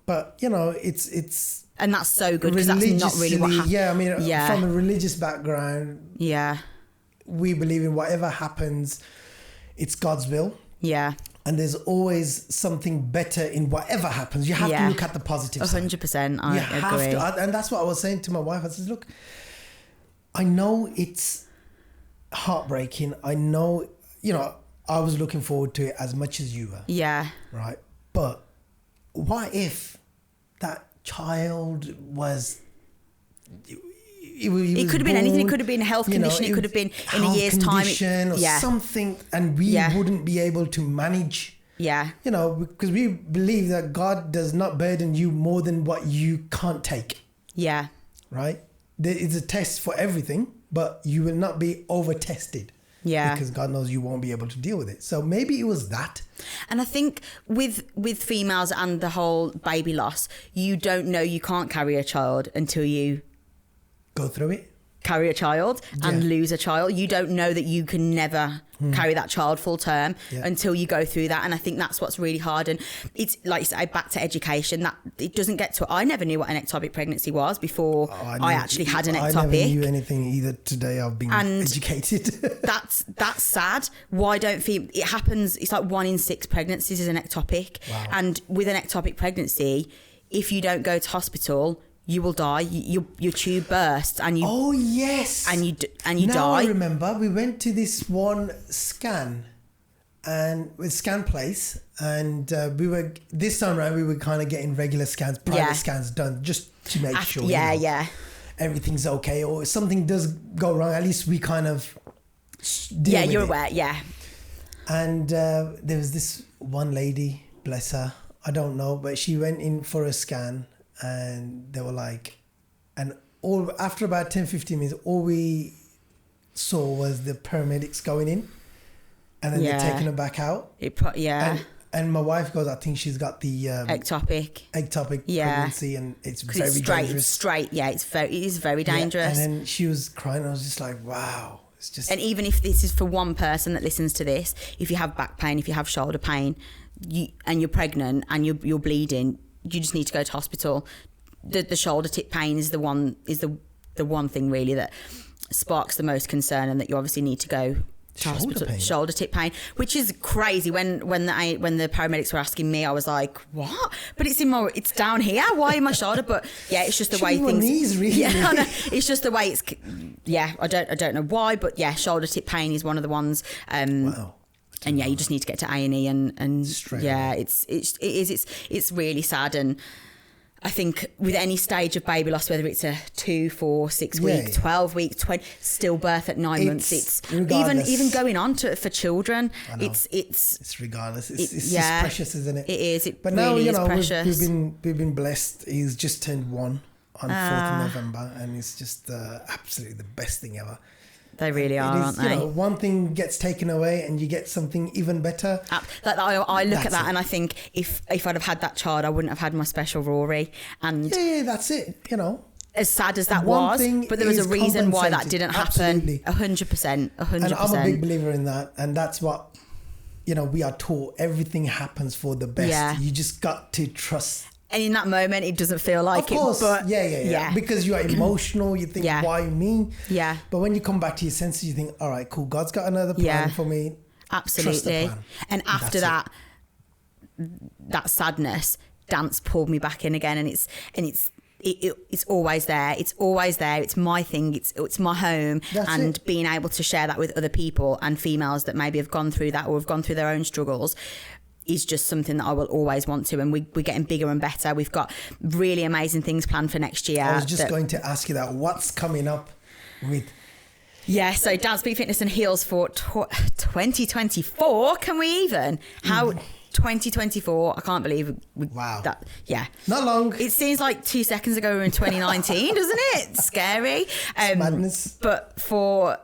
But it's and that's so good because that's not really what happened. Yeah, I mean, from a religious background, yeah, we believe in whatever happens, it's God's will. Yeah. And there's always something better in whatever happens. You have to look at the positive side. 100%. I agree. And that's what I was saying to my wife. I said, look, I know it's heartbreaking. I know, I was looking forward to it as much as you were. Yeah. Right. But what if that child was... It could have been anything. It could have been a health condition. It could have been in a year's time. Or something, and we wouldn't be able to manage. Yeah. Because we believe that God does not burden you more than what you can't take. Yeah. Right? There is a test for everything, but you will not be over-tested. Yeah. Because God knows you won't be able to deal with it. So maybe it was that. And I think with females and the whole baby loss, you don't know you can't carry a child until you... go through it, carry a child and lose a child. You don't know that you can never carry that child full term until you go through that. And I think that's what's really hard. And it's like you say, back to education, that it doesn't get to... I never knew what an ectopic pregnancy was before I actually had an ectopic. I never knew anything either. Today I've been educated. that's sad. Why don't it happens? It's like 1 in 6 pregnancies is an ectopic. Wow. And with an ectopic pregnancy, if you don't go to hospital, you will die. Your tube bursts, and you. Oh yes. And you now die. I remember we went to this one scan, and with scan place, and we were this time around we were kind of getting regular scans, private scans done just to make sure. Everything's okay, or if something does go wrong, at least we kind of. Deal with you're it. aware. Yeah. And there was this one lady, bless her. I don't know, but she went in for a scan. And they were like, and after about 10-15 minutes, all we saw was the paramedics going in, and then they're taking her back out. And my wife goes, I think she's got the ectopic pregnancy, and it's very dangerous. It is very dangerous. And then she was crying. I was just like, wow. It's just. And even if this is for one person that listens to this, if you have back pain, if you have shoulder pain, and you're pregnant and you're bleeding, you just need to go to hospital. The shoulder tip pain is the one thing really that sparks the most concern, and that you obviously need to go to hospital. Shoulder tip pain, which is crazy. When the paramedics were asking me, I was like, what? But it's down here. Why in my shoulder? But yeah, it's just the way things. Knees, really. Yeah, no, it's just the way it's. Yeah, I don't know why, but yeah, shoulder tip pain is one of the ones. Wow. And you just need to get to A&E and straight away. It's really sad. And I think with any stage of baby loss, whether it's a 2, 4, 6 week, 12 week, 20, stillbirth at 9 months, it's even going on for children. It's regardless. It's just precious, isn't it? It is. But really now is precious. we've been blessed. He's just turned 1 on 4th of November, and it's just absolutely the best thing ever. They really are, aren't they? One thing gets taken away and you get something even better. I look at that and I think if I'd have had that child, I wouldn't have had my special Rory. And that's it. As sad as that was, but there was a reason why that didn't happen. 100%. 100%. And I'm a big believer in that. And that's what, we are taught. Everything happens for the best. Yeah. You just got to trust. And in that moment, it doesn't feel like it. Of course, but yeah. Because you are emotional, you think, why me? Yeah. But when you come back to your senses, you think, all right, cool, God's got another plan for me. Absolutely. Trust the plan. And after that sadness, dance pulled me back in again, and it's always there. It's always there. It's my thing. It's my home. And being able to share that with other people and females that maybe have gone through that or have gone through their own struggles is just something that I will always want to. And we're getting bigger and better. We've got really amazing things planned for next year. I was just going to ask you that. What's coming up with... Yeah, so Dance, Beat, Fitness and Heels for 2024. Can we even? How... 2024. I can't believe Wow. that. Yeah. Not long. It seems like 2 seconds ago we were in 2019, doesn't it? It's scary. Madness. But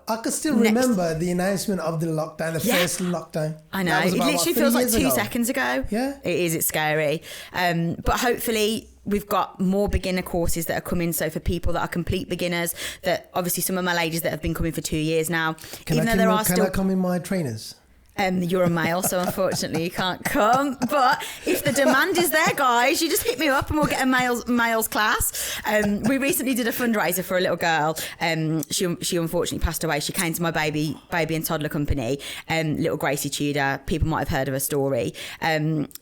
I can still remember the announcement of the lockdown, the first lockdown. I know. It literally feels like 2 seconds ago. Yeah. It is. It's scary. But hopefully we've got more beginner courses that are coming. So for people that are complete beginners, that obviously some of my ladies that have been coming for 2 years now, Can I come in my trainers? You're a male, so unfortunately you can't come. But if the demand is there, guys, you just hit me up and we'll get a males class. We recently did a fundraiser for a little girl. She unfortunately passed away. She came to my baby and toddler company, little Gracie Tudor. People might have heard of her story.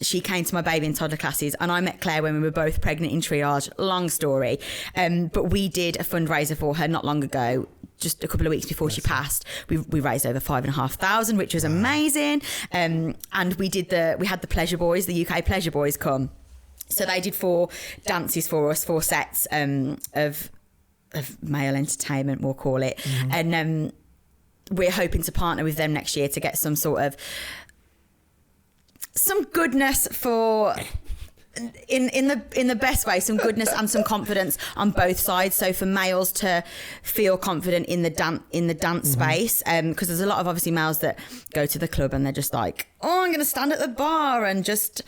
She came to my baby and toddler classes, and I met Claire when we were both pregnant in triage. Long story. But we did a fundraiser for her not long ago. Just a couple of weeks before she passed, we raised over 5,500, which was amazing. And we had the Pleasure Boys, the UK Pleasure Boys come. So they did 4 dances for us, 4 sets of male entertainment, we'll call it. Mm-hmm. And we're hoping to partner with them next year to get some sort of some goodness for... In the best way, some goodness and some confidence on both sides. So for males to feel confident in the dance space, because there's a lot of obviously males that go to the club and they're just like, oh, I'm going to stand at the bar and just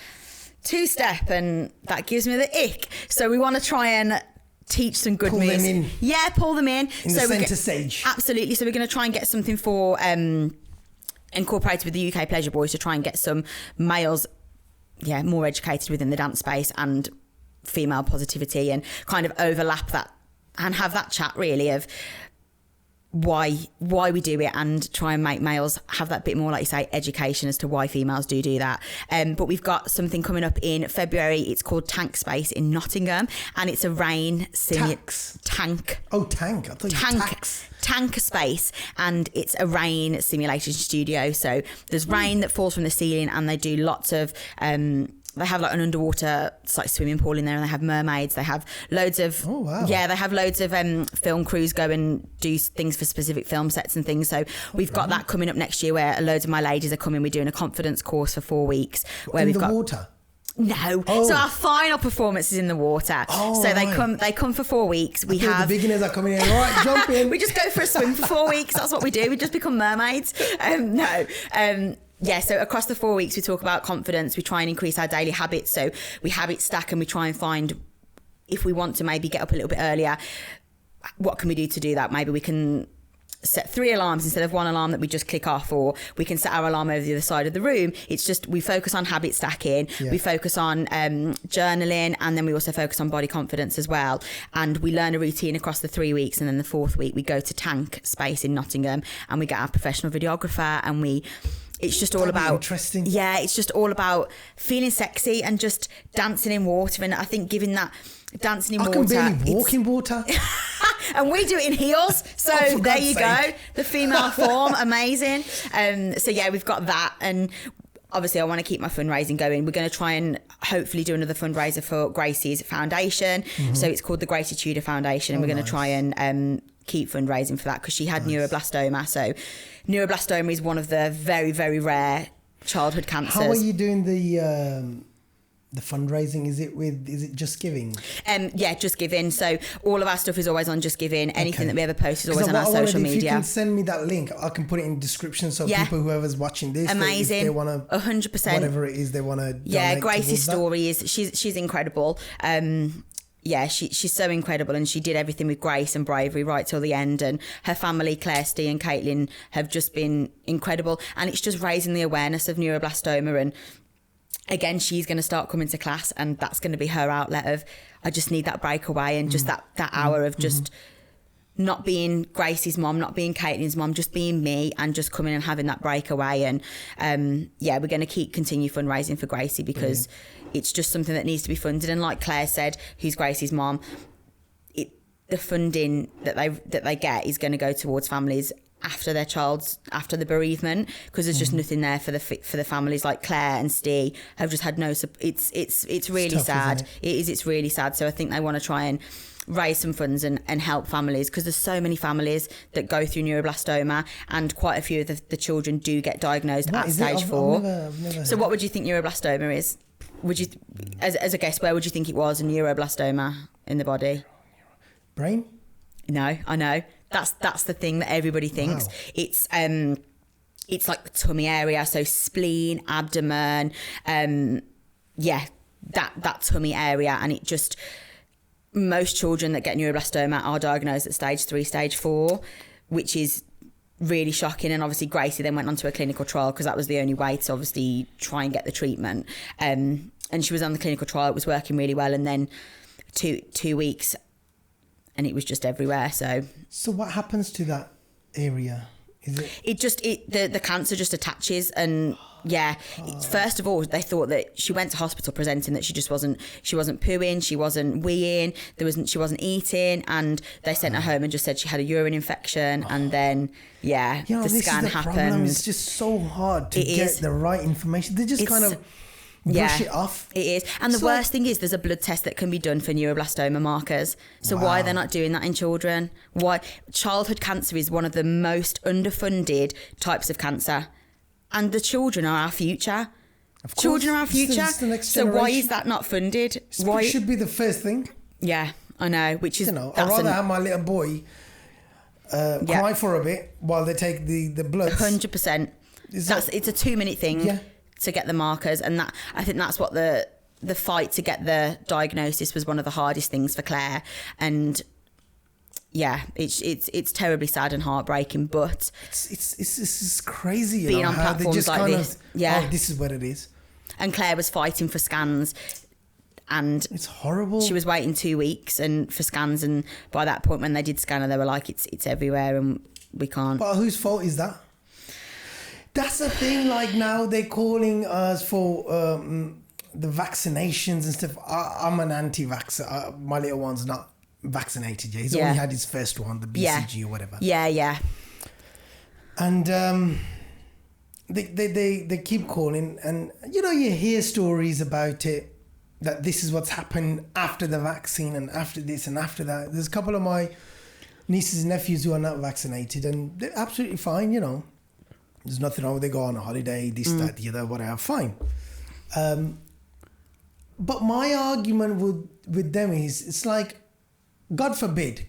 2-step, and that gives me the ick. So we want to try and teach some good moves. Pull them in. Yeah, pull them in. In the centre stage. Absolutely. So we're going to try and get something for incorporated with the UK Pleasure Boys to try and get some males more educated within the dance space and female positivity, and kind of overlap that and have that chat really of why we do it, and try and make males have that bit more, like you say, education as to why females do that. But we've got something coming up in February. It's called Tank Space in Nottingham, and it's a rain tank. Oh, tank. I thought you tax. Tank space, and it's a rain simulation studio. So there's rain that falls from the ceiling, and they do lots of they have like an underwater like swimming pool in there, and they have mermaids. They have loads of they have loads of film crews go and do things for specific film sets and things. So we've got that coming up next year, where loads of my ladies are coming. We're doing a confidence course for 4 weeks where we've got water. No. Oh. So our final performance is in the water. Oh, so they come for 4 weeks. The beginners are coming in. All right, jump in. We just go for a swim for 4 weeks. That's what we do. We just become mermaids. So across the 4 weeks, we talk about confidence. We try and increase our daily habits. So we habit stack, and we try and find, if we want to maybe get up a little bit earlier, what can we do to do that? Maybe we can set 3 alarms instead of 1 alarm that we just click off, or we can set our alarm over the other side of the room. It's just, we focus on habit stacking, we focus on journaling, and then we also focus on body confidence as well. And we learn a routine across the 3 weeks, and then the 4th week we go to Tank Space in Nottingham, and we get our professional videographer, and it's just all about interesting. Yeah, it's just all about feeling sexy and just dancing in water. And I think giving that dancing in water, I can barely walk in water. And we do it in heels. So there you go. The female form, amazing. We've got that. And obviously I want to keep my fundraising going. We're going to try and hopefully do another fundraiser for Gracie's foundation. Mm-hmm. So it's called the Gracie Tudor Foundation. And we're going to try and keep fundraising for that, because she had neuroblastoma. So neuroblastoma is one of the very, very rare childhood cancers. How are you doing the fundraising? Is it Just Giving? Just Giving. So all of our stuff is always on Just Giving. Anything that we ever post is always on our social media. If you can send me that link, I can put it in the description, so people, whoever's watching this, amazing, if they want to 100%, whatever it is they want to. Gracie's story is she's incredible. She's so incredible, and she did everything with grace and bravery right till the end, and her family, Claire, Steve and Caitlin, have just been incredible. And it's just raising the awareness of neuroblastoma. And again, she's going to start coming to class, and that's going to be her outlet of, I just need that breakaway, and just that hour of just not being Gracie's mom, not being Caitlin's mom, just being me, and just coming and having that breakaway. And we're going to continue fundraising for Gracie, because it's just something that needs to be funded. And like Claire said, who's Gracie's mom, the funding that they get is going to go towards families after the bereavement, because there's just nothing there for the families. Like Claire and Steve have just had no support. It's really tough, sad. Isn't it? It's really sad. So I think they want to try and raise some funds and help families, because there's so many families that go through neuroblastoma, and quite a few of the children do get diagnosed at stage 4. I've never So what would you think neuroblastoma is? Would you, as a guess, where would you think it was, a neuroblastoma in the body? Brain? No, I know. That's the thing that everybody thinks. Wow. It's like the tummy area, so spleen, abdomen, that tummy area, and it just, most children that get neuroblastoma are diagnosed at stage 3, stage 4, which is really shocking. And obviously Gracie then went on to a clinical trial, because that was the only way to obviously try and get the treatment. And she was on the clinical trial, it was working really well, and then two weeks and it was just everywhere. So what happens to that area? Is it the cancer just attaches, and first of all they thought that she went to hospital presenting that she wasn't pooing, she wasn't weeing, she wasn't eating, and they sent her home and just said she had a urine infection. And then the scan happened. Problem. It's just so hard to get the right information. They just kind of brush it off. It is. And the worst thing is there's a blood test that can be done for neuroblastoma markers. So why they're not doing that in children? Why? Childhood cancer is one of the most underfunded types of cancer. And the children are our future. Of course. Children are our future. It's the next so generation. Why is that not funded? It should be the first thing. Yeah, I know. Which is, I'd rather have my little boy cry for a bit while they take the blood. 100%. It's a 2-minute thing. Yeah. To get the markers, and that, I think that's what the fight to get the diagnosis was one of the hardest things for Claire. And it's terribly sad and heartbreaking, but it's crazy being on how platforms they just like kind this. of this is what it is. And Claire was fighting for scans, and it's horrible. She was waiting 2 weeks and for scans, and by that point when they did scan her, they were like, it's everywhere and we can't. But whose fault is that? That's the thing. Like, now they're calling us for the vaccinations and stuff. I'm an anti-vaxxer. My little one's not vaccinated yet. He's only had his first one, the BCG or whatever. Yeah. And they keep calling, and you hear stories about it, that this is what's happened after the vaccine and after this and after that. There's a couple of my nieces and nephews who are not vaccinated, and they're absolutely fine. There's nothing wrong with, they go on a holiday, this, that, the other, whatever, fine. But my argument with them is, it's like, God forbid,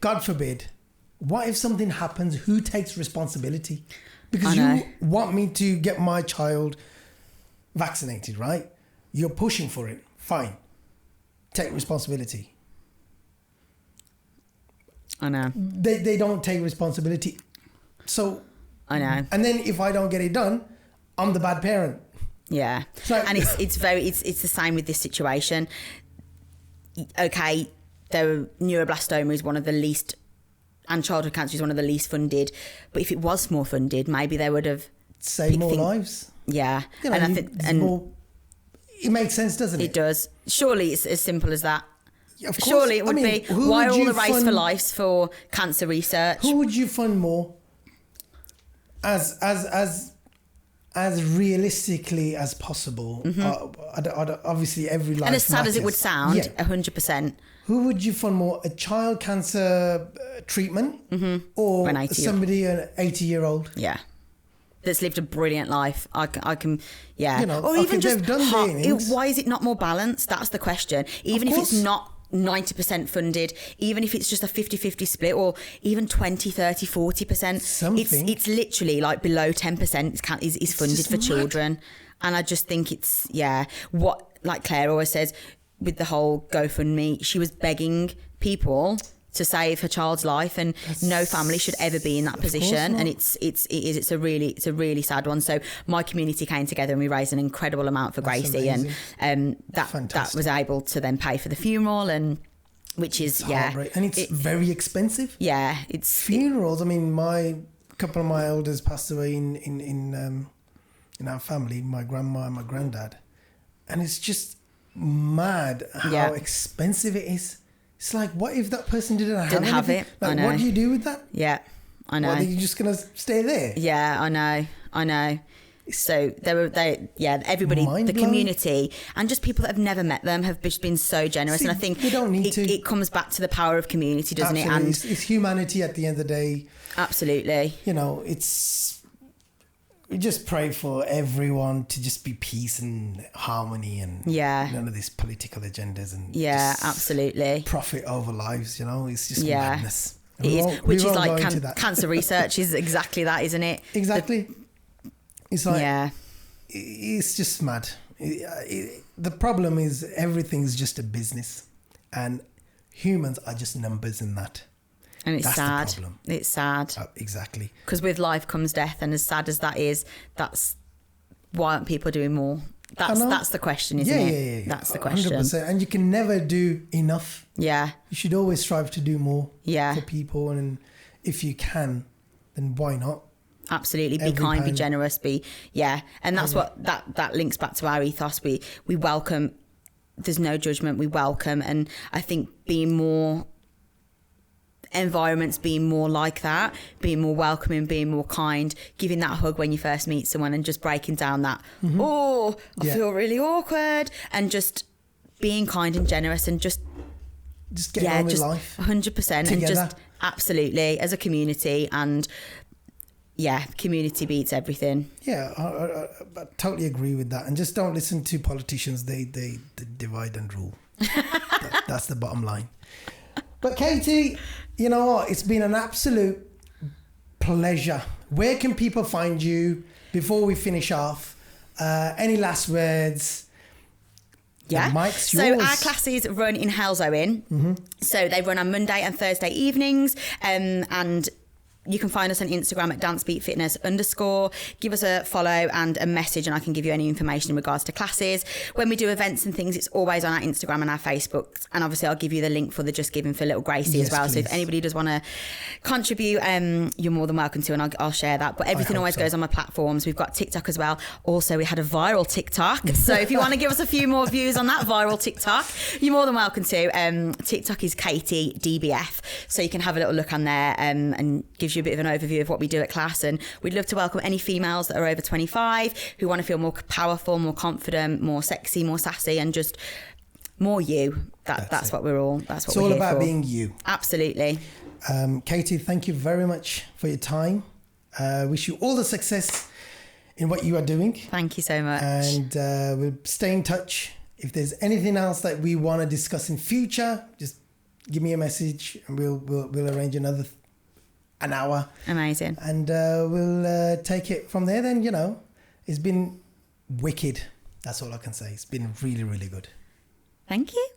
what if something happens? Who takes responsibility? Because you want me to get my child vaccinated, right? You're pushing for it, fine. Take responsibility. I know. They don't take responsibility. So... I know. And then if I don't get it done, I'm the bad parent. Yeah. So, and it's the same with this situation. Okay, the neuroblastoma is one of the least, and childhood cancer is one of the least funded. But if it was more funded, maybe they would have saved more lives. Yeah. And I think it makes sense, doesn't it? It does. Surely it's as simple as that. Yeah, of course. Surely it would be. Why all the race for lives for cancer research? Who would you fund more? As realistically as possible. Obviously, every life and as sad matters. as it would sound, 100%. Who would you fund more? A child cancer treatment, or somebody, an 80-year-old? Yeah, that's lived a brilliant life. I can, or even just why is it not more balanced? That's the question. Even if it's not 90% funded, even if it's just a 50-50 split, or even 20, 30, 40%, something. It's literally like below 10% is funded for children. And I just think it's, what, like Claire always says, with the whole GoFundMe, she was begging people to save her child's life, and no family should ever be in that position. And it's a really sad one. So my community came together and we raised an incredible amount for Gracie, amazing. and that was able to then pay for the funeral, and which is and it's very expensive. Yeah, it's funerals. I mean, a couple of my elders passed away in our family, my grandma and my granddad, and it's just mad how expensive it is. It's like, what if that person didn't have it? Like, what do you do with that? Yeah, I know. Are you just going to stay there? Yeah, I know. so everybody, the community, and just people that have never met them have just been so generous. And I think we don't need to. It comes back to the power of community, doesn't it? And it's humanity at the end of the day. Absolutely. You know, we just pray for everyone to just be peace and harmony and none of these political agendas and absolutely profit over lives. You know, it's just madness. It is, which is like cancer research is exactly that, isn't it? Exactly. It's like it's just mad. The problem is everything's just a business, and humans are just numbers in that. And it's sad. The problem. It's sad. Exactly. Because with life comes death, and as sad as that is, that's why aren't people doing more? That's the question, isn't it? Yeah. That's the question. 100%. And you can never do enough. Yeah. You should always strive to do more for people, and if you can, then why not? Absolutely. Be kind, be generous, and that's what that links back to our ethos. We welcome. There's no judgment. We welcome, and I think environments being more like that, being more welcoming, being more kind, giving that hug when you first meet someone, and just breaking down that I feel really awkward, and just being kind and generous, and just getting on with life 100%, and just absolutely as a community, and community beats everything. I totally agree with that. And just don't listen to politicians. They divide and rule. That's the bottom line. But Katie, you know what? It's been an absolute pleasure. Where can people find you before we finish off? Any last words? Yeah. The mic's yours. So our classes run in Halesowen. Mm-hmm. So they run on Monday and Thursday evenings, and you can find us on Instagram at dancebeatfitness_. Give us a follow and a message, and I can give you any information in regards to classes. When we do events and things, it's always on our Instagram and our Facebook. And obviously, I'll give you the link for the Just Giving for Little Gracie as well. Please. So if anybody does want to contribute, you're more than welcome to, and I'll share that. But everything always goes on my platforms. We've got TikTok as well. Also, we had a viral TikTok. So if you want to give us a few more views on that viral TikTok, you're more than welcome to. TikTok is Katie DBF. So you can have a little look on there and gives you a bit of an overview of what we do at class. And we'd love to welcome any females that are over 25 who want to feel more powerful, more confident, more sexy, more sassy, and just more you. That's what we're all. That's what it's all about being you. Absolutely. Katie, thank you very much for your time. Wish you all the success in what you are doing. Thank you so much. And we'll stay in touch. If there's anything else that we want to discuss in future, just give me a message, and we'll arrange an hour. Amazing. And we'll take it from there then. You know, it's been wicked. That's all I can say. It's been really, really good. Thank you.